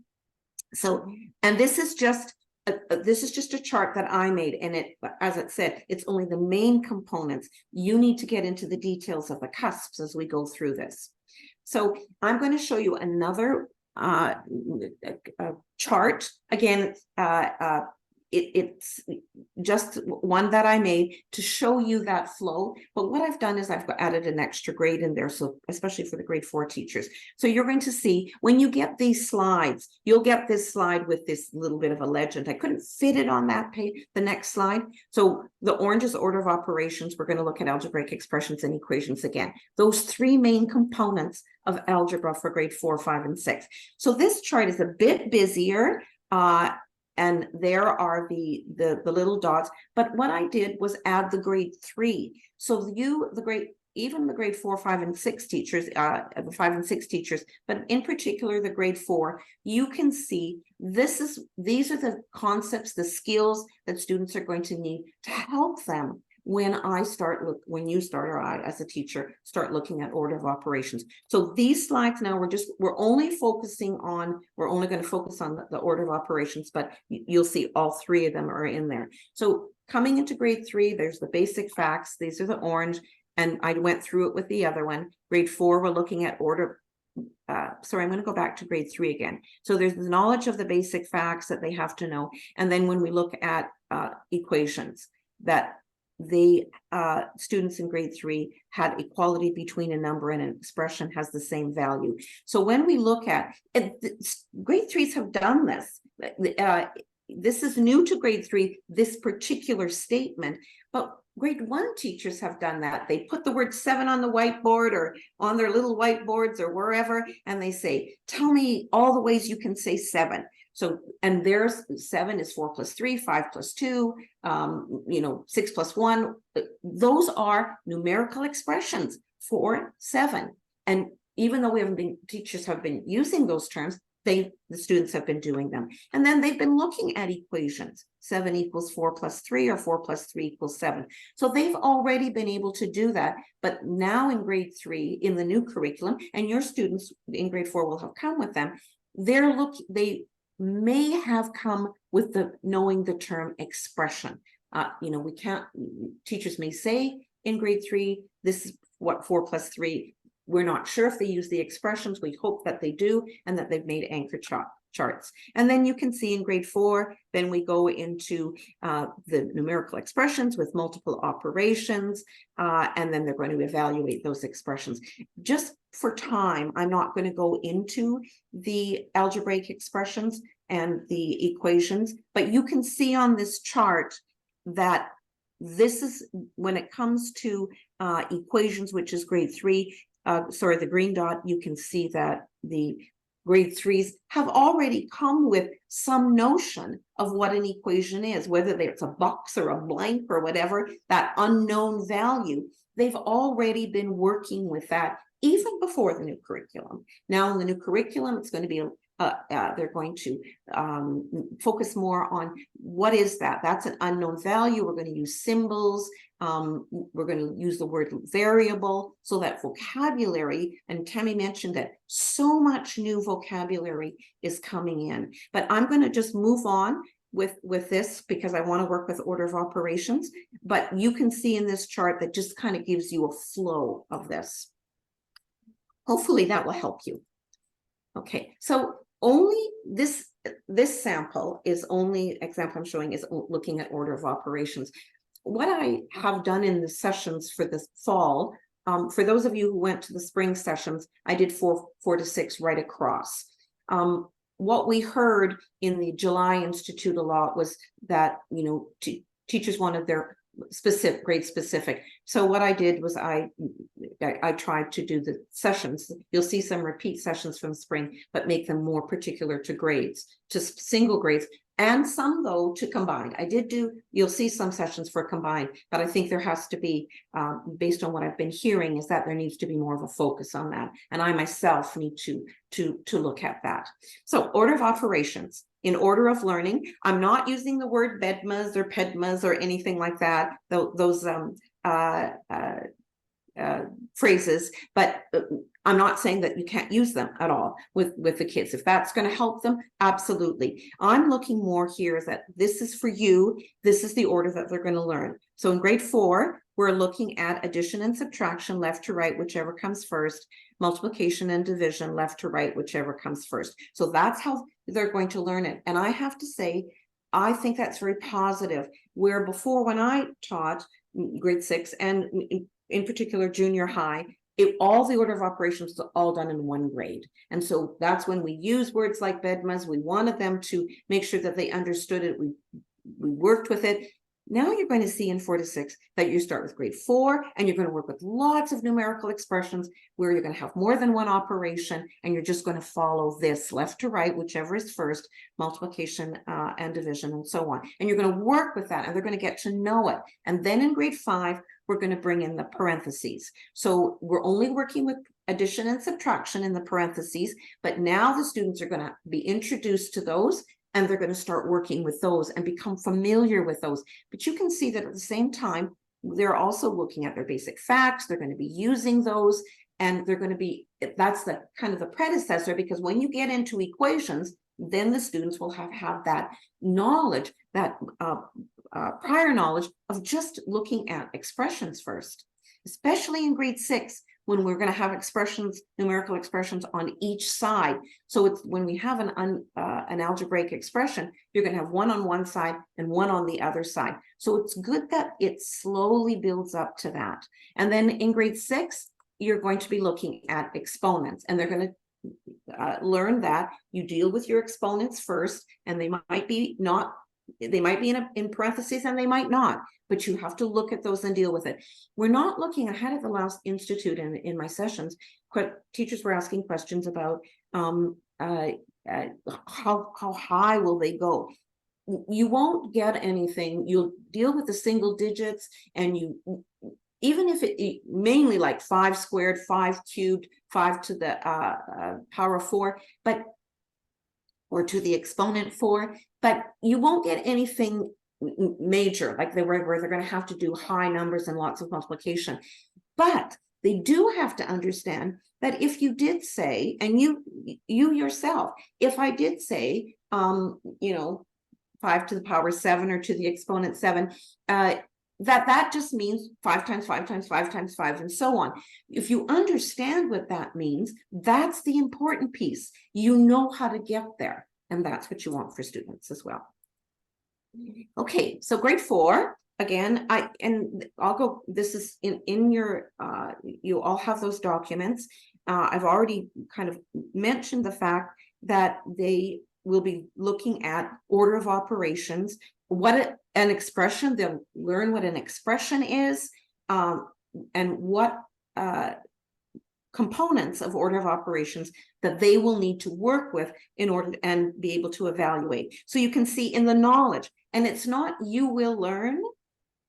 So, and this is just a chart that I made, and it, as it said, it's only the main components. You need to get into the details of the cusps as we go through this. So I'm going to show you another chart. Again, it's just one that I made to show you that flow. But what I've done is I've added an extra grade in there, so especially for the grade 4 teachers. So you're going to see when you get these slides, you'll get this slide with this little bit of a legend. I couldn't fit it on that page, the next slide. So the orange is order of operations. We're going to look at algebraic expressions and equations again. Those 3 main components of algebra for grade 4, 5, and 6. So this chart is a bit busier. And there are the little dots, but what I did was add the grade 3. So even the grade 4, 5, and 6 teachers, the 5 and 6 teachers, but in particular the grade 4, you can see these are the concepts, the skills that students are going to need to help them when you start, or I as a teacher start looking at order of operations. So these slides now, we're only going to focus on the order of operations, but you'll see all 3 of them are in there. So coming into grade 3, there's the basic facts. These are the orange, and I went through it with the other one. Grade 4, we're looking at order. Sorry, I'm going to go back to grade 3 again. So there's the knowledge of the basic facts that they have to know. And then when we look at equations, that the students in grade 3 had equality between a number and an expression has the same value. So when we look at grade 3s have done this. This is new to grade 3, this particular statement, but grade 1 teachers have done that. They put the word 7 on the whiteboard or on their little whiteboards or wherever, and they say, tell me all the ways you can say 7. So, and there's 7 is 4 plus 3, 5 plus 2, 6 plus 1. Those are numerical expressions for 7. And even though teachers have been using those terms, the students have been doing them. And then they've been looking at equations. 7 equals 4 plus 3 or 4 plus 3 equals 7. So they've already been able to do that. But now in grade 3, in the new curriculum, and your students in grade 4 will have come with them, they may have come with knowing the term expression. Teachers may say in grade 3, this is what 4 plus 3. We're not sure if they use the expressions. We hope that they do, and that they've made anchor charts. And then you can see in grade 4, then we go into the numerical expressions with multiple operations, and then they're going to evaluate those expressions. Just for time, I'm not going to go into the algebraic expressions and the equations, but you can see on this chart that this is, when it comes to equations, which is grade 3, the green dot, you can see that the grade 3s have already come with some notion of what an equation is, whether it's a box or a blank or whatever, that unknown value. They've already been working with that even before the new curriculum. Now in the new curriculum, it's going to be they're going to focus more on what is that? That's an unknown value. We're going to use symbols. We're going to use the word variable. So that vocabulary, and Tammy mentioned that so much new vocabulary is coming in. But I'm going to just move on with this because I want to work with order of operations. But you can see in this chart that just kind of gives you a flow of this. Hopefully that will help you. Okay, so only this example I'm showing is looking at order of operations. What I have done in the sessions for this fall, for those of you who went to the spring sessions, I did 4 to 6 right across. What we heard in the July Institute a lot was that, teachers wanted their specific, grade specific. So what I did was I tried to do the sessions. You'll see some repeat sessions from spring, but make them more particular to grades, to single grades, and some though to combined. You'll see some sessions for combined, but I think there has to be, based on what I've been hearing, is that there needs to be more of a focus on that. And I myself need to look at that. So order of operations. In order of learning, I'm not using the word bedmas or pedmas or anything like that, those phrases, but I'm not saying that you can't use them at all with the kids. If that's going to help them, absolutely. I'm looking more here is that this is for you. This is the order that they're going to learn. So in grade 4, we're looking at addition and subtraction, left to right, whichever comes first, multiplication and division, left to right, whichever comes first. So that's how they're going to learn it. And I have to say, I think that's very positive. Where before, when I taught grade 6 and in particular junior high, all the order of operations was all done in one grade. And so that's when we use words like bedmas. We wanted them to make sure that they understood it. We worked with it. Now you're going to see in 4 to 6 that you start with grade 4 and you're going to work with lots of numerical expressions where you're going to have more than one operation, and you're just going to follow this left to right, whichever is first, multiplication and division and so on. And you're going to work with that and they're going to get to know it. And then in grade 5, we're going to bring in the parentheses. So we're only working with addition and subtraction in the parentheses, but now the students are going to be introduced to those, and they're going to start working with those and become familiar with those. But you can see that at the same time, they're also looking at their basic facts. They're going to be using those, and they're going to be, that's the kind of the predecessor, because when you get into equations, then the students will have that knowledge, that prior knowledge of just looking at expressions first, especially in grade 6, when we're going to have expressions, numerical expressions on each side. So it's when we have an algebraic expression, you're going to have one on one side and one on the other side. So it's good that it slowly builds up to that. And then in grade 6, you're going to be looking at exponents, and they're going to learn that you deal with your exponents first, and they might be in parentheses and they might not, but you have to look at those and deal with it. We're not looking ahead of the last institute in my sessions. Teachers were asking questions about how high will they go. You won't get anything. You'll deal with the single digits, and even if it mainly like 5 squared, 5 cubed, 5 to the power of 4, or to the exponent 4, but you won't get anything major like where they're going to have to do high numbers and lots of multiplication. But they do have to understand that if you did say, and you yourself, if I did say, 5 to the power 7 or to the exponent 7, that just means 5 times 5 times 5 times 5 and so on. If you understand what that means, that's the important piece. You know how to get there, and that's what you want for students as well. Okay, so grade 4, again, I'll go, this is in your, you all have those documents. I've already kind of mentioned the fact that they will be looking at order of operations, what an expression, they'll learn what an expression is, and what components of order of operations that they will need to work with in order and be able to evaluate. So you can see in the knowledge, and it's not you will learn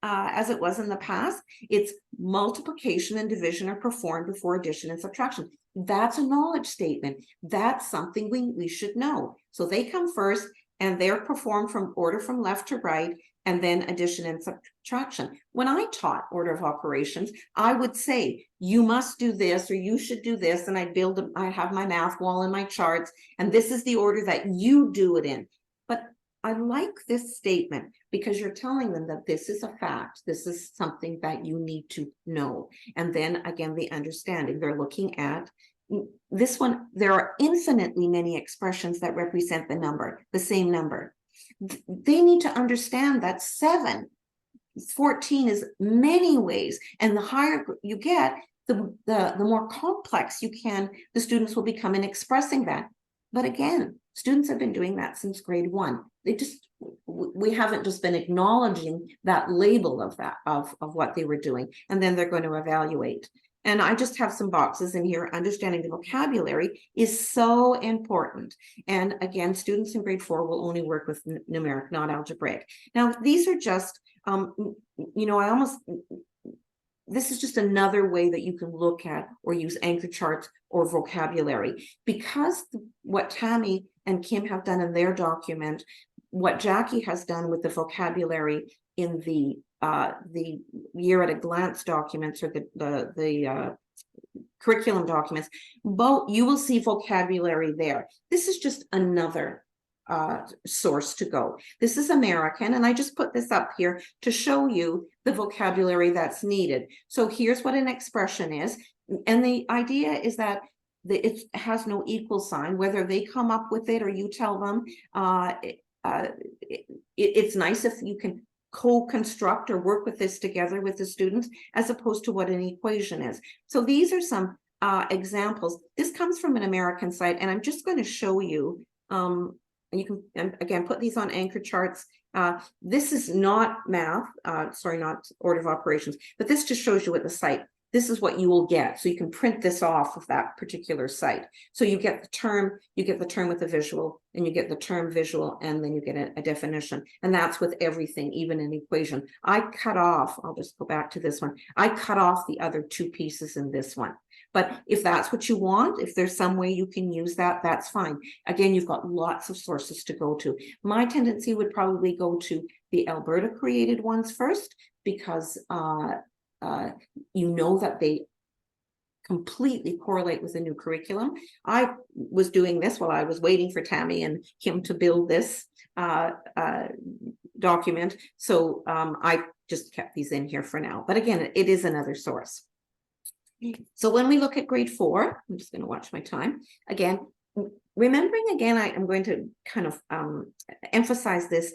as it was in the past, it's multiplication and division are performed before addition and subtraction. That's a knowledge statement. That's something we should know. So they come first, and they're performed from order from left to right, and then addition and subtraction. When I taught order of operations, I would say, you must do this, or you should do this, and I have my math wall and my charts, and this is the order that you do it in. But I like this statement because you're telling them that this is a fact. This is something that you need to know. And then again, the understanding, they're looking at this one. There are infinitely many expressions that represent the same number. They need to understand that 14 is many ways, and the higher you get, the more complex the students will become in expressing that. But again, Students have been doing that since grade 1. We haven't just been acknowledging that label of that, of what they were doing, and then they're going to evaluate. And I just have some boxes in here. Understanding the vocabulary is so important. And again, students in grade 4 will only work with numeric, not algebraic. Now, these are just, this is just another way that you can look at or use anchor charts or vocabulary. Because what Tammy and Kim have done in their document, what Jackie has done with the vocabulary in the year at a glance documents, or the curriculum documents, both, you will see vocabulary there. This is just another source to go. This is American, and I just put this up here to show you the vocabulary that's needed. So here's what an expression is, and the idea is that it has no equal sign, whether they come up with it or you tell them. It's nice if you can co-construct or work with this together with the students, as opposed to what an equation is. So these are some examples. This comes from an American site, and I'm just going to show you. And you can, again, put these on anchor charts. This is not math, sorry, not order of operations, but this just shows you what the site. This is what you will get. So you can print this off of that particular site. So you get the term with the visual, and you get the term visual, and then you get a definition. And that's with everything, even an equation. I cut off, I'll just go back to this one. I cut off the other 2 pieces in this one. But if that's what you want, if there's some way you can use that, that's fine. Again, you've got lots of sources to go to. My tendency would probably go to the Alberta created ones first, because you know that they completely correlate with the new curriculum. I was doing this while I was waiting for Tammy and Kim to build this document. So I just kept these in here for now. But again, it is another source. So when we look at grade 4, I'm just going to watch my time. Again, remembering again, I'm going to kind of emphasize this.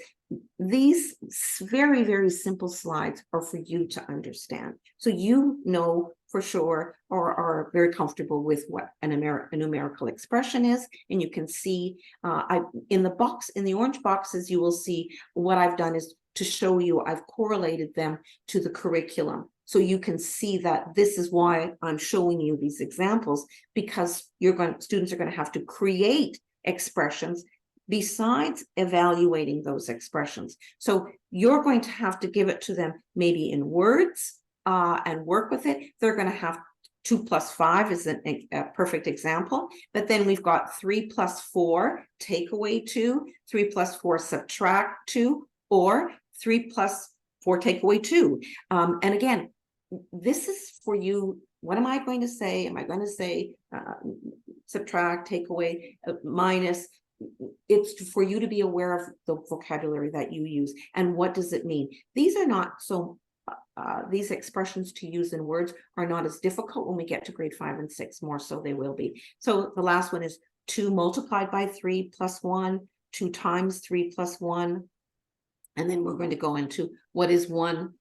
These very, very simple slides are for you to understand. So you know for sure, or are very comfortable with what a numerical expression is. And you can see in the orange boxes, you will see what I've done is to show you I've correlated them to the curriculum. So you can see that this is why I'm showing you these examples, because students are going to have to create expressions besides evaluating those expressions. So you're going to have to give it to them maybe in words and work with it. They're going to have 2 + 5 is a perfect example. But then we've got 3 + 4, take away 2, 3 + 4, subtract 2, or 3 + 4, take away 2. And again, this is for you. What am I going to say? Am I going to say subtract, take away, minus? It's for you to be aware of the vocabulary that you use and what does it mean. These are not so, these expressions to use in words are not as difficult when we get to grade 5 and 6, more so they will be. So the last one is 2 multiplied by 3 + 1, 2 times 3 + 1. And then we're going to go into what is 1,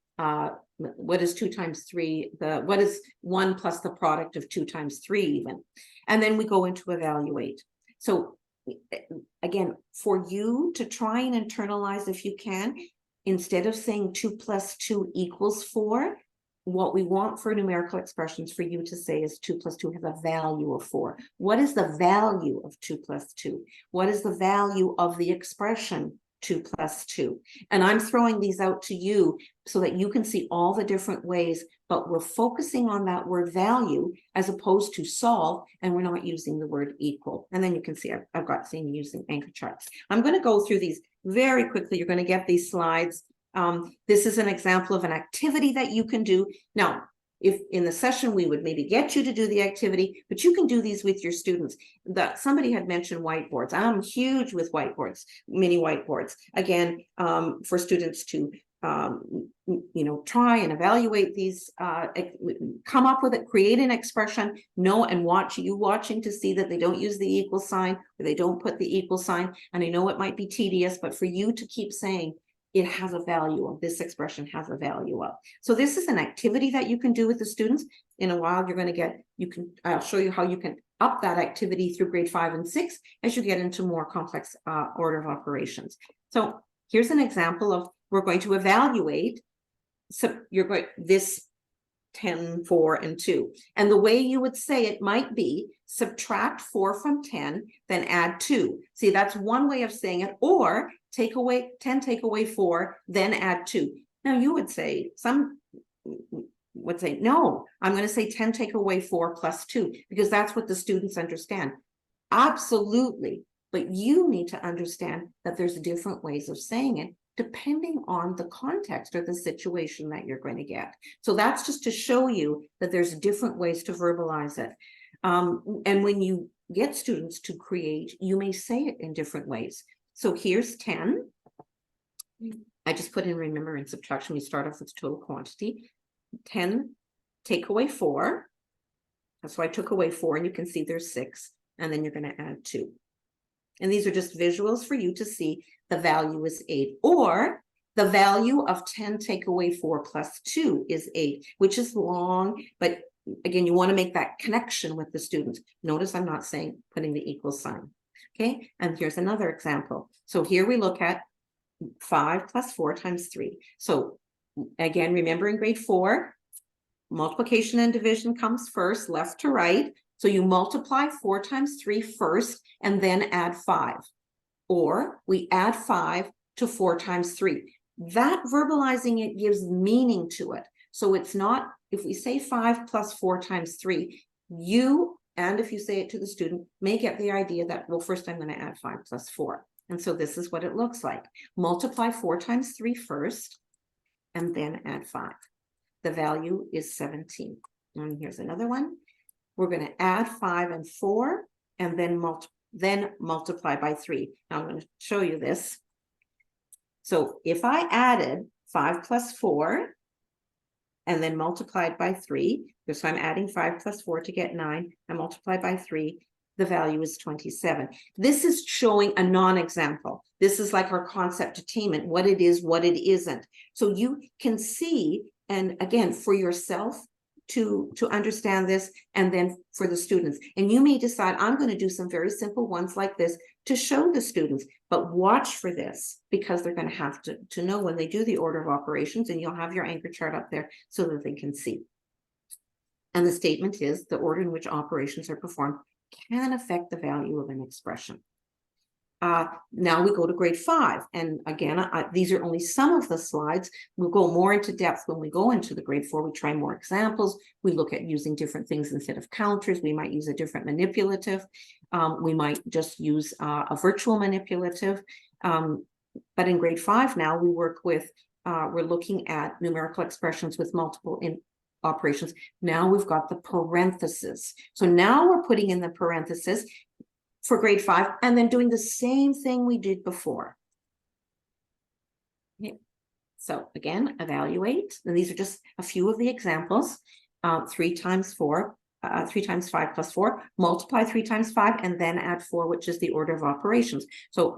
what is 2 times 3, what is 1 plus the product of 2 times 3 even. And then we go into evaluate. So again, for you to try and internalize, if you can, instead of saying 2 + 2 = 4, what we want for numerical expressions for you to say is 2 + 2 has a value of 4. What is the value of 2 + 2? What is the value of the expression 2 + 2? And I'm throwing these out to you so that you can see all the different ways, but we're focusing on that word value as opposed to solve, and we're not using the word equal. And then you can see I've got seen using anchor charts. I'm going to go through these very quickly. You're going to get these slides. This is an example of an activity that you can do. Now, if in the session we would maybe get you to do the activity, but you can do these with your students. Somebody had mentioned whiteboards. I'm huge with whiteboards, mini whiteboards. Again, for students to try and evaluate these, come up with it, create an expression, know and watching to see that they don't use the equal sign or they don't put the equal sign. And I know it might be tedious, but for you to keep saying, it has a value of, this expression has a value of. So this is an activity that you can do with the students. In a while, you're going to get, I'll show you how you can up that activity through grade 5 and 6 as you get into more complex order of operations. So here's an example of, we're going to evaluate, so you're going, this 10, 4, and 2. And the way you would say it might be subtract 4 from 10, then add 2. See, that's one way of saying it, or take away 10, take away 4, then add 2. Now you would say, some would say, no, I'm going to say 10 take away 4 plus 2, because that's what the students understand. Absolutely. But you need to understand that there's different ways of saying it, depending on the context or the situation that you're going to get. So that's just to show you that there's different ways to verbalize it. And when you get students to create, you may say it in different ways. So here's 10. I just put in remember and subtraction. We start off with total quantity. 10, take away 4. So I took away 4, and you can see there's 6. And then you're going to add 2. And these are just visuals for you to see the value is 8. Or the value of 10 take away 4 plus 2 is 8, which is long. But again, you want to make that connection with the students. Notice I'm not saying putting the equal sign. Okay, and here's another example. So here we look at 5 plus 4 times 3. So again, remember in grade 4, multiplication and division comes first, left to right. So you multiply 4 times 3 first, and then add 5. Or we add 5 to 4 times 3. That verbalizing it gives meaning to it. So it's not, if we say 5 plus 4 times 3, you, and if you say it to the student, may get the idea that, well, first I'm going to add 5 plus 4. And so this is what it looks like. Multiply 4 times 3 first, and then add 5. The value is 17. And here's another one. We're going to add 5 and 4, and then multiply by 3. Now I'm going to show you this. So if I added 5 plus 4, and then multiplied by 3, so I'm adding 5 plus 4 to get 9, and multiply by 3, the value is 27. This is showing a non-example. This is like our concept attainment, what it is, what it isn't. So you can see, and again, for yourself, to understand this, and then for the students. And you may decide, I'm going to do some very simple ones like this to show the students, but watch for this, because they're going to have to know when they do the order of operations, and you'll have your anchor chart up there so that they can see. And the statement is, the order in which operations are performed can affect the value of an expression. Now we go to grade 5. And again, these are only some of the slides. We'll go more into depth when we go into the grade 4. We try more examples. We look at using different things instead of counters. We might use a different manipulative. We might just use a virtual manipulative. But in grade 5 now, we work with, we're looking at numerical expressions with multiple operations. Now we've got the parentheses. So now we're putting in the parentheses for grade 5, and then doing the same thing we did before. Okay. So again, evaluate, and these are just a few of the examples. 3 times 4, 3 times 5 plus 4, multiply 3 times 5, and then add 4, which is the order of operations. So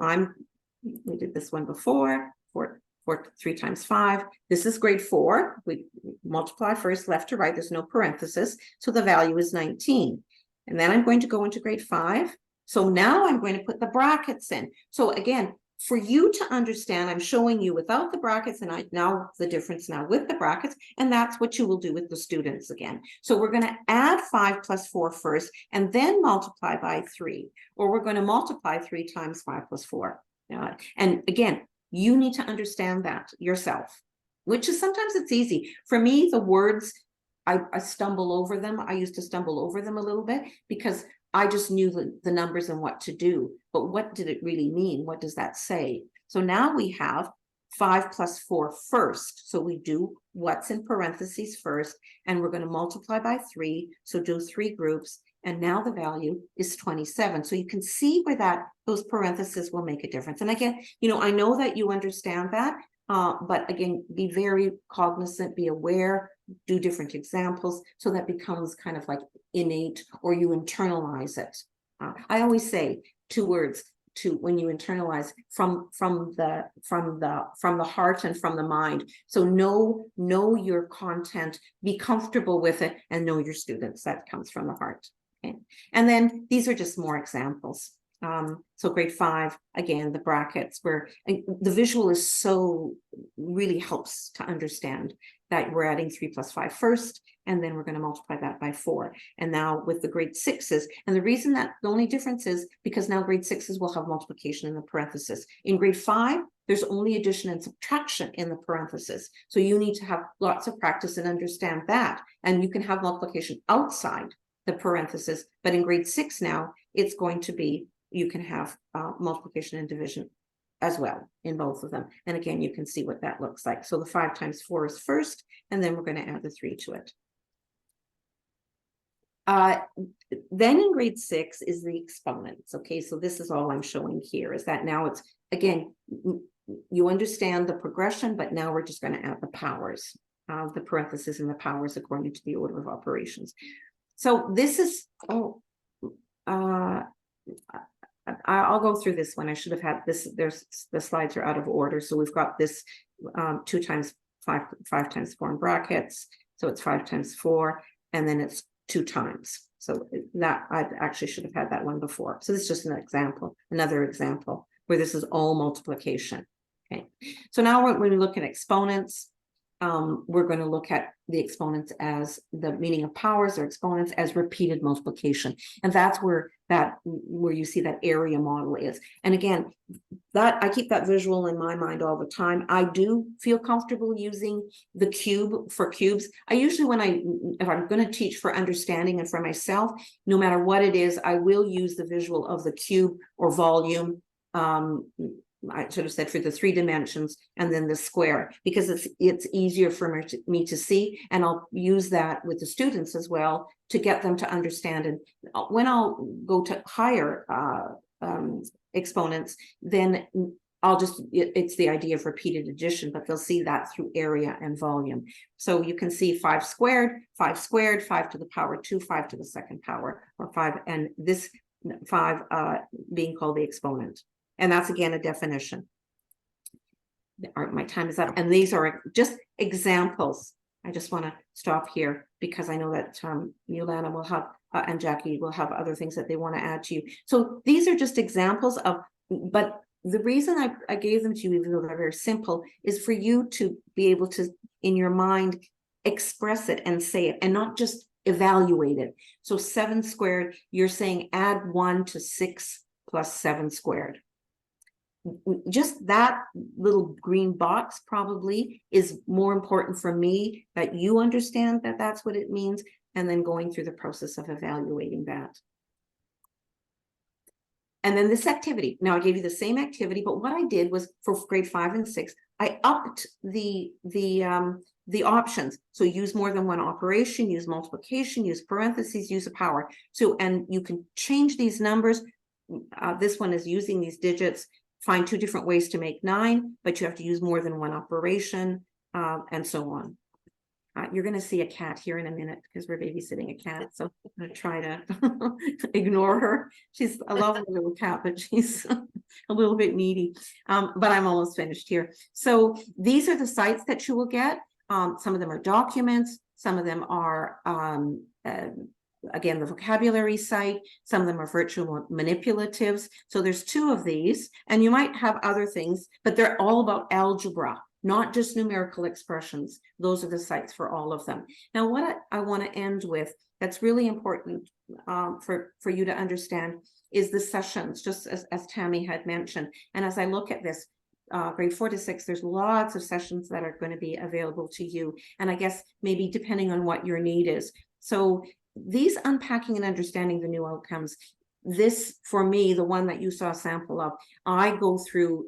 we did this one before, 3 times 5. This is grade 4. We multiply first, left to right. There's no parenthesis. So the value is 19. And then I'm going to go into grade 5. So now I'm going to put the brackets in. So again, for you to understand, I'm showing you without the brackets, and now the difference now with the brackets, and that's what you will do with the students again. So we're going to add 5 plus 4 first, and then multiply by 3, or we're going to multiply 3 times 5 plus 4. And again, you need to understand that yourself, which is sometimes it's easy. For me, the words, I stumble over them. I used to stumble over them a little bit because I just knew the numbers and what to do, but what did it really mean? What does that say? So now we have 5 plus 4 first. So we do what's in parentheses first, and we're going to multiply by 3. So do 3 groups, and now the value is 27. So you can see where those parentheses will make a difference. And again, I know that you understand that, but again, be very cognizant, be aware, do different examples, so that becomes kind of like innate, or you internalize it. I always say 2 words: when you internalize from the heart and from the mind. So know your content, be comfortable with it, and know your students. That comes from the heart. Okay. And then these are just more examples. So grade 5, again, the brackets where the visual is so really helps to understand that we're adding 3 plus 5 first, and then we're going to multiply that by 4. And now with the grade 6s, and the reason that the only difference is because now grade 6s will have multiplication in the parenthesis. In grade 5, there's only addition and subtraction in the parenthesis. So you need to have lots of practice and understand that. And you can have multiplication outside the parenthesis, but in grade 6 now, it's going to be, you can have multiplication and division as well in both of them. And again, you can see what that looks like. So the 5 times 4 is first, and then we're going to add the 3 to it. Then in grade 6 is the exponents. Okay, so this is all I'm showing here, is that now it's, again, you understand the progression, but now we're just going to add the powers, the parentheses and the powers according to the order of operations. So this is, I'll go through this one. I should have had this. The slides are out of order. So we've got this 2 times 5 times 4 in brackets. So it's 5 times 4, and then it's 2 times. So that I actually should have had that one before. So this is just an example, another example where this is all multiplication. Okay. So now when we look at exponents, we're going to look at the exponents as the meaning of powers, or exponents as repeated multiplication. And that's where you see that area model is. And again, that I keep that visual in my mind all the time. I do feel comfortable using the cube for cubes. I usually, if I'm going to teach for understanding and for myself, no matter what it is, I will use the visual of the cube or volume. I should have said for the 3 dimensions, and then the square, because it's easier for me to see, and I'll use that with the students as well to get them to understand. And when I'll go to higher exponents, then it's the idea of repeated addition, but they'll see that through area and volume. So you can see 5 squared, 5 squared, 5 to the power 2, 5 to the second power, or 5, and this 5 being called the exponent. And that's again a definition. All right, my time is up. And these are just examples. I just want to stop here because I know that Yolanda will have, and Jackie will have other things that they want to add to you. So these are just examples of, but the reason I gave them to you, even though they're very simple, is for you to be able to, in your mind, express it and say it, and not just evaluate it. So 7 squared, you're saying add 1 to 6 plus 7 squared. Just that little green box probably is more important for me, that you understand that that's what it means, and then going through the process of evaluating that. And then this activity. Now I gave you the same activity, but what I did was for grade 5 and 6, I upped the options. So use more than one operation, use multiplication, use parentheses, use a power. So, and you can change these numbers. This one is using these digits. Find 2 different ways to make 9, but you have to use more than one operation, and so on. You're going to see a cat here in a minute because we're babysitting a cat. So I'm going to try to ignore her. She's a lovely little cat, but she's a little bit needy. But I'm almost finished here. So these are the sites that you will get. Some of them are documents. Some of them are again, the vocabulary site. Some of them are virtual manipulatives. So there's 2 of these, and you might have other things, but they're all about algebra, not just numerical expressions. Those are the sites for all of them. Now, what I want to end with that's really important for you to understand is the sessions, just as Tammy had mentioned. And as I look at this, grade 4 to 6, there's lots of sessions that are going to be available to you. And I guess maybe depending on what your need is. So these unpacking and understanding the new outcomes, this for me, the one that you saw a sample of, I go through,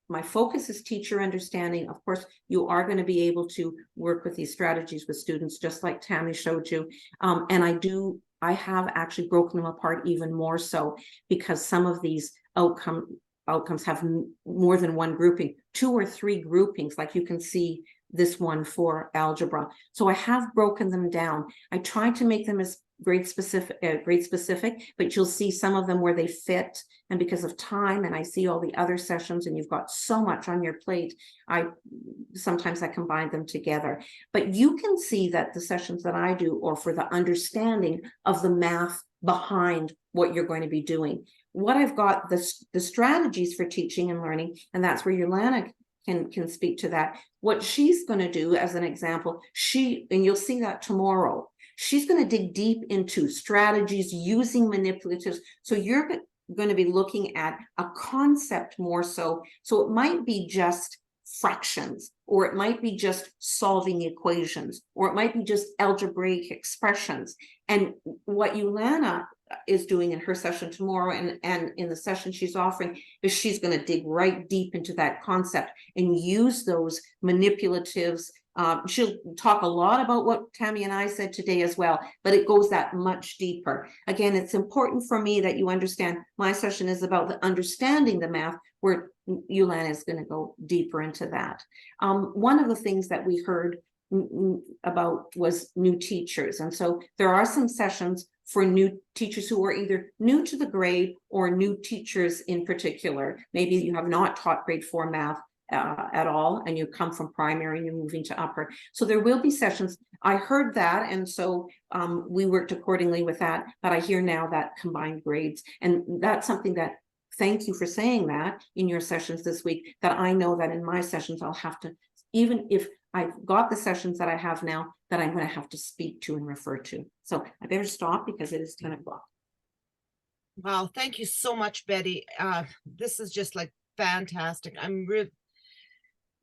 my focus is teacher understanding. Of course, you are going to be able to work with these strategies with students, just like Tammy showed you. And I have actually broken them apart even more so, because some of these outcomes have more than one grouping, 2 or 3 groupings, like you can see this one for algebra. So I have broken them down. I try to make them as grade specific, but you'll see some of them where they fit. And because of time, and I see all the other sessions, and you've got so much on your plate, sometimes I combine them together. But you can see that the sessions that I do are for the understanding of the math behind what you're going to be doing. What I've got, the strategies for teaching and learning, and that's where Yolanda can speak to that. What she's going to do, as an example, and you'll see that tomorrow, she's going to dig deep into strategies using manipulatives. So you're going to be looking at a concept more so. So it might be just fractions, or it might be just solving equations, or it might be just algebraic expressions. And what Yolanda is doing in her session tomorrow, and in the session she's offering, is she's going to dig right deep into that concept and use those manipulatives. She'll talk a lot about what Tammy and I said today as well, but it goes that much deeper. Again, it's important for me that you understand my session is about the understanding the math, where Yolanda is going to go deeper into that. One of the things that we heard about was new teachers. And so there are some sessions for new teachers who are either new to the grade or new teachers in particular. Maybe you have not taught grade 4 math at all, and you come from primary and you're moving to upper. So there will be sessions. I heard that, and so we worked accordingly with that, but I hear now that combined grades, and that's something that, thank you for saying that in your sessions this week, that I know that in my sessions I'll have to, even if I've got the sessions that I have now, that I'm going to have to speak to and refer to. So I better stop because it is 10 o'clock. Wow, thank you so much, Betty. This is just like fantastic.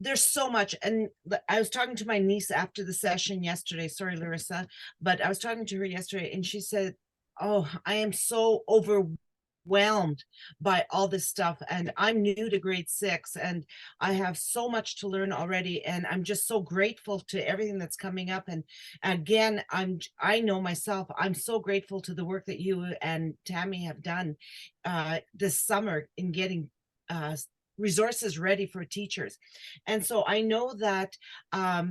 There's so much. And I was talking to my niece after the session yesterday. Sorry, Larissa, but I was talking to her yesterday, and she said, oh, I am so overwhelmed by all this stuff, and I'm new to grade 6, and I have so much to learn already, and I'm just so grateful to everything that's coming up. And again, I know myself, I'm so grateful to the work that you and Tammy have done this summer in getting resources ready for teachers. And so I know that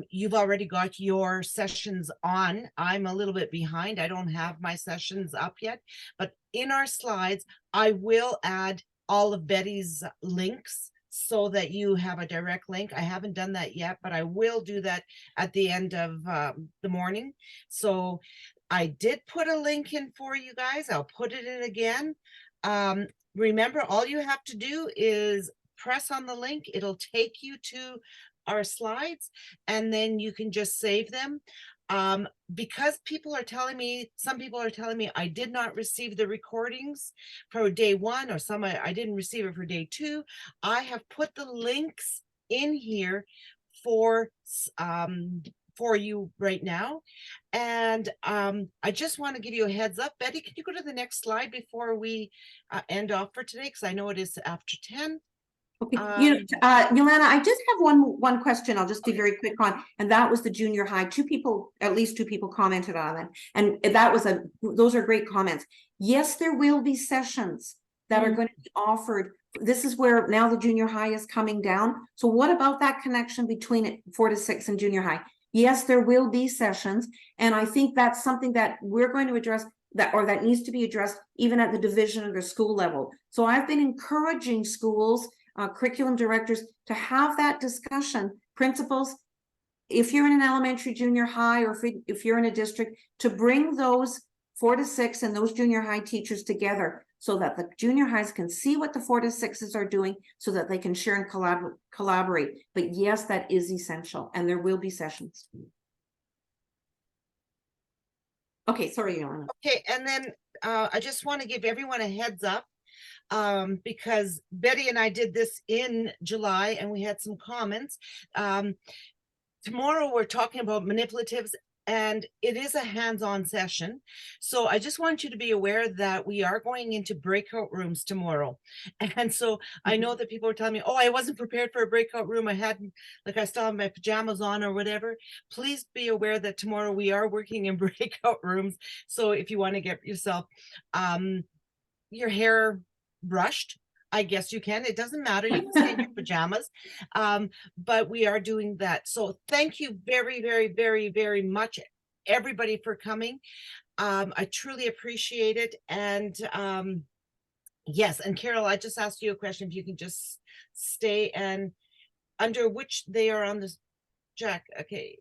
you've already got your sessions on. I'm a little bit behind. I don't have my sessions up yet, but in our slides, I will add all of Betty's links so that you have a direct link. I haven't done that yet, but I will do that at the end of the morning. So I did put a link in for you guys. I'll put it in again. Remember, all you have to do is press on the link. It'll take you to our slides, and then you can just save them. Because some people are telling me I did not receive the recordings for day 1, or some I didn't receive it for day 2. I have put the links in here for you right now. And I just want to give you a heads up. Betty, can you go to the next slide before we end off for today? Because I know it is after 10. Okay, Yolanda, I just have one question. I'll just be very quick on, and that was the junior high. At least two people commented on it, and those are great comments. Yes, there will be sessions that are going to be offered. This is where now the junior high is coming down. So what about that connection between 4 to 6 and junior high? Yes, there will be sessions, and I think that's something that we're going to address, that needs to be addressed even at the division or the school level. So I've been encouraging schools, curriculum directors, to have that discussion. Principals, if you're in an elementary, junior high, or if you're in a district, to bring those 4 to 6 and those junior high teachers together, so that the junior highs can see what the 4 to 6s are doing, so that they can share and collaborate. But yes, that is essential, and there will be sessions. Okay, sorry, Yolanda. Okay, and then I just want to give everyone a heads up, because Betty and I did this in July, and we had some comments. Tomorrow we're talking about manipulatives, and it is a hands-on session. So I just want you to be aware that we are going into breakout rooms tomorrow. And so I know that people are telling me, oh, I wasn't prepared for a breakout room. I still have my pajamas on or whatever. Please be aware that tomorrow we are working in breakout rooms. So if you want to get yourself your hair brushed, I guess you can. It doesn't matter. You can stay in your pajamas. But we are doing that. So thank you very, very, very, very much, everybody, for coming. I truly appreciate it. And yes, and Carol, I just asked you a question, if you can just stay and under which they are on this, Jack, okay.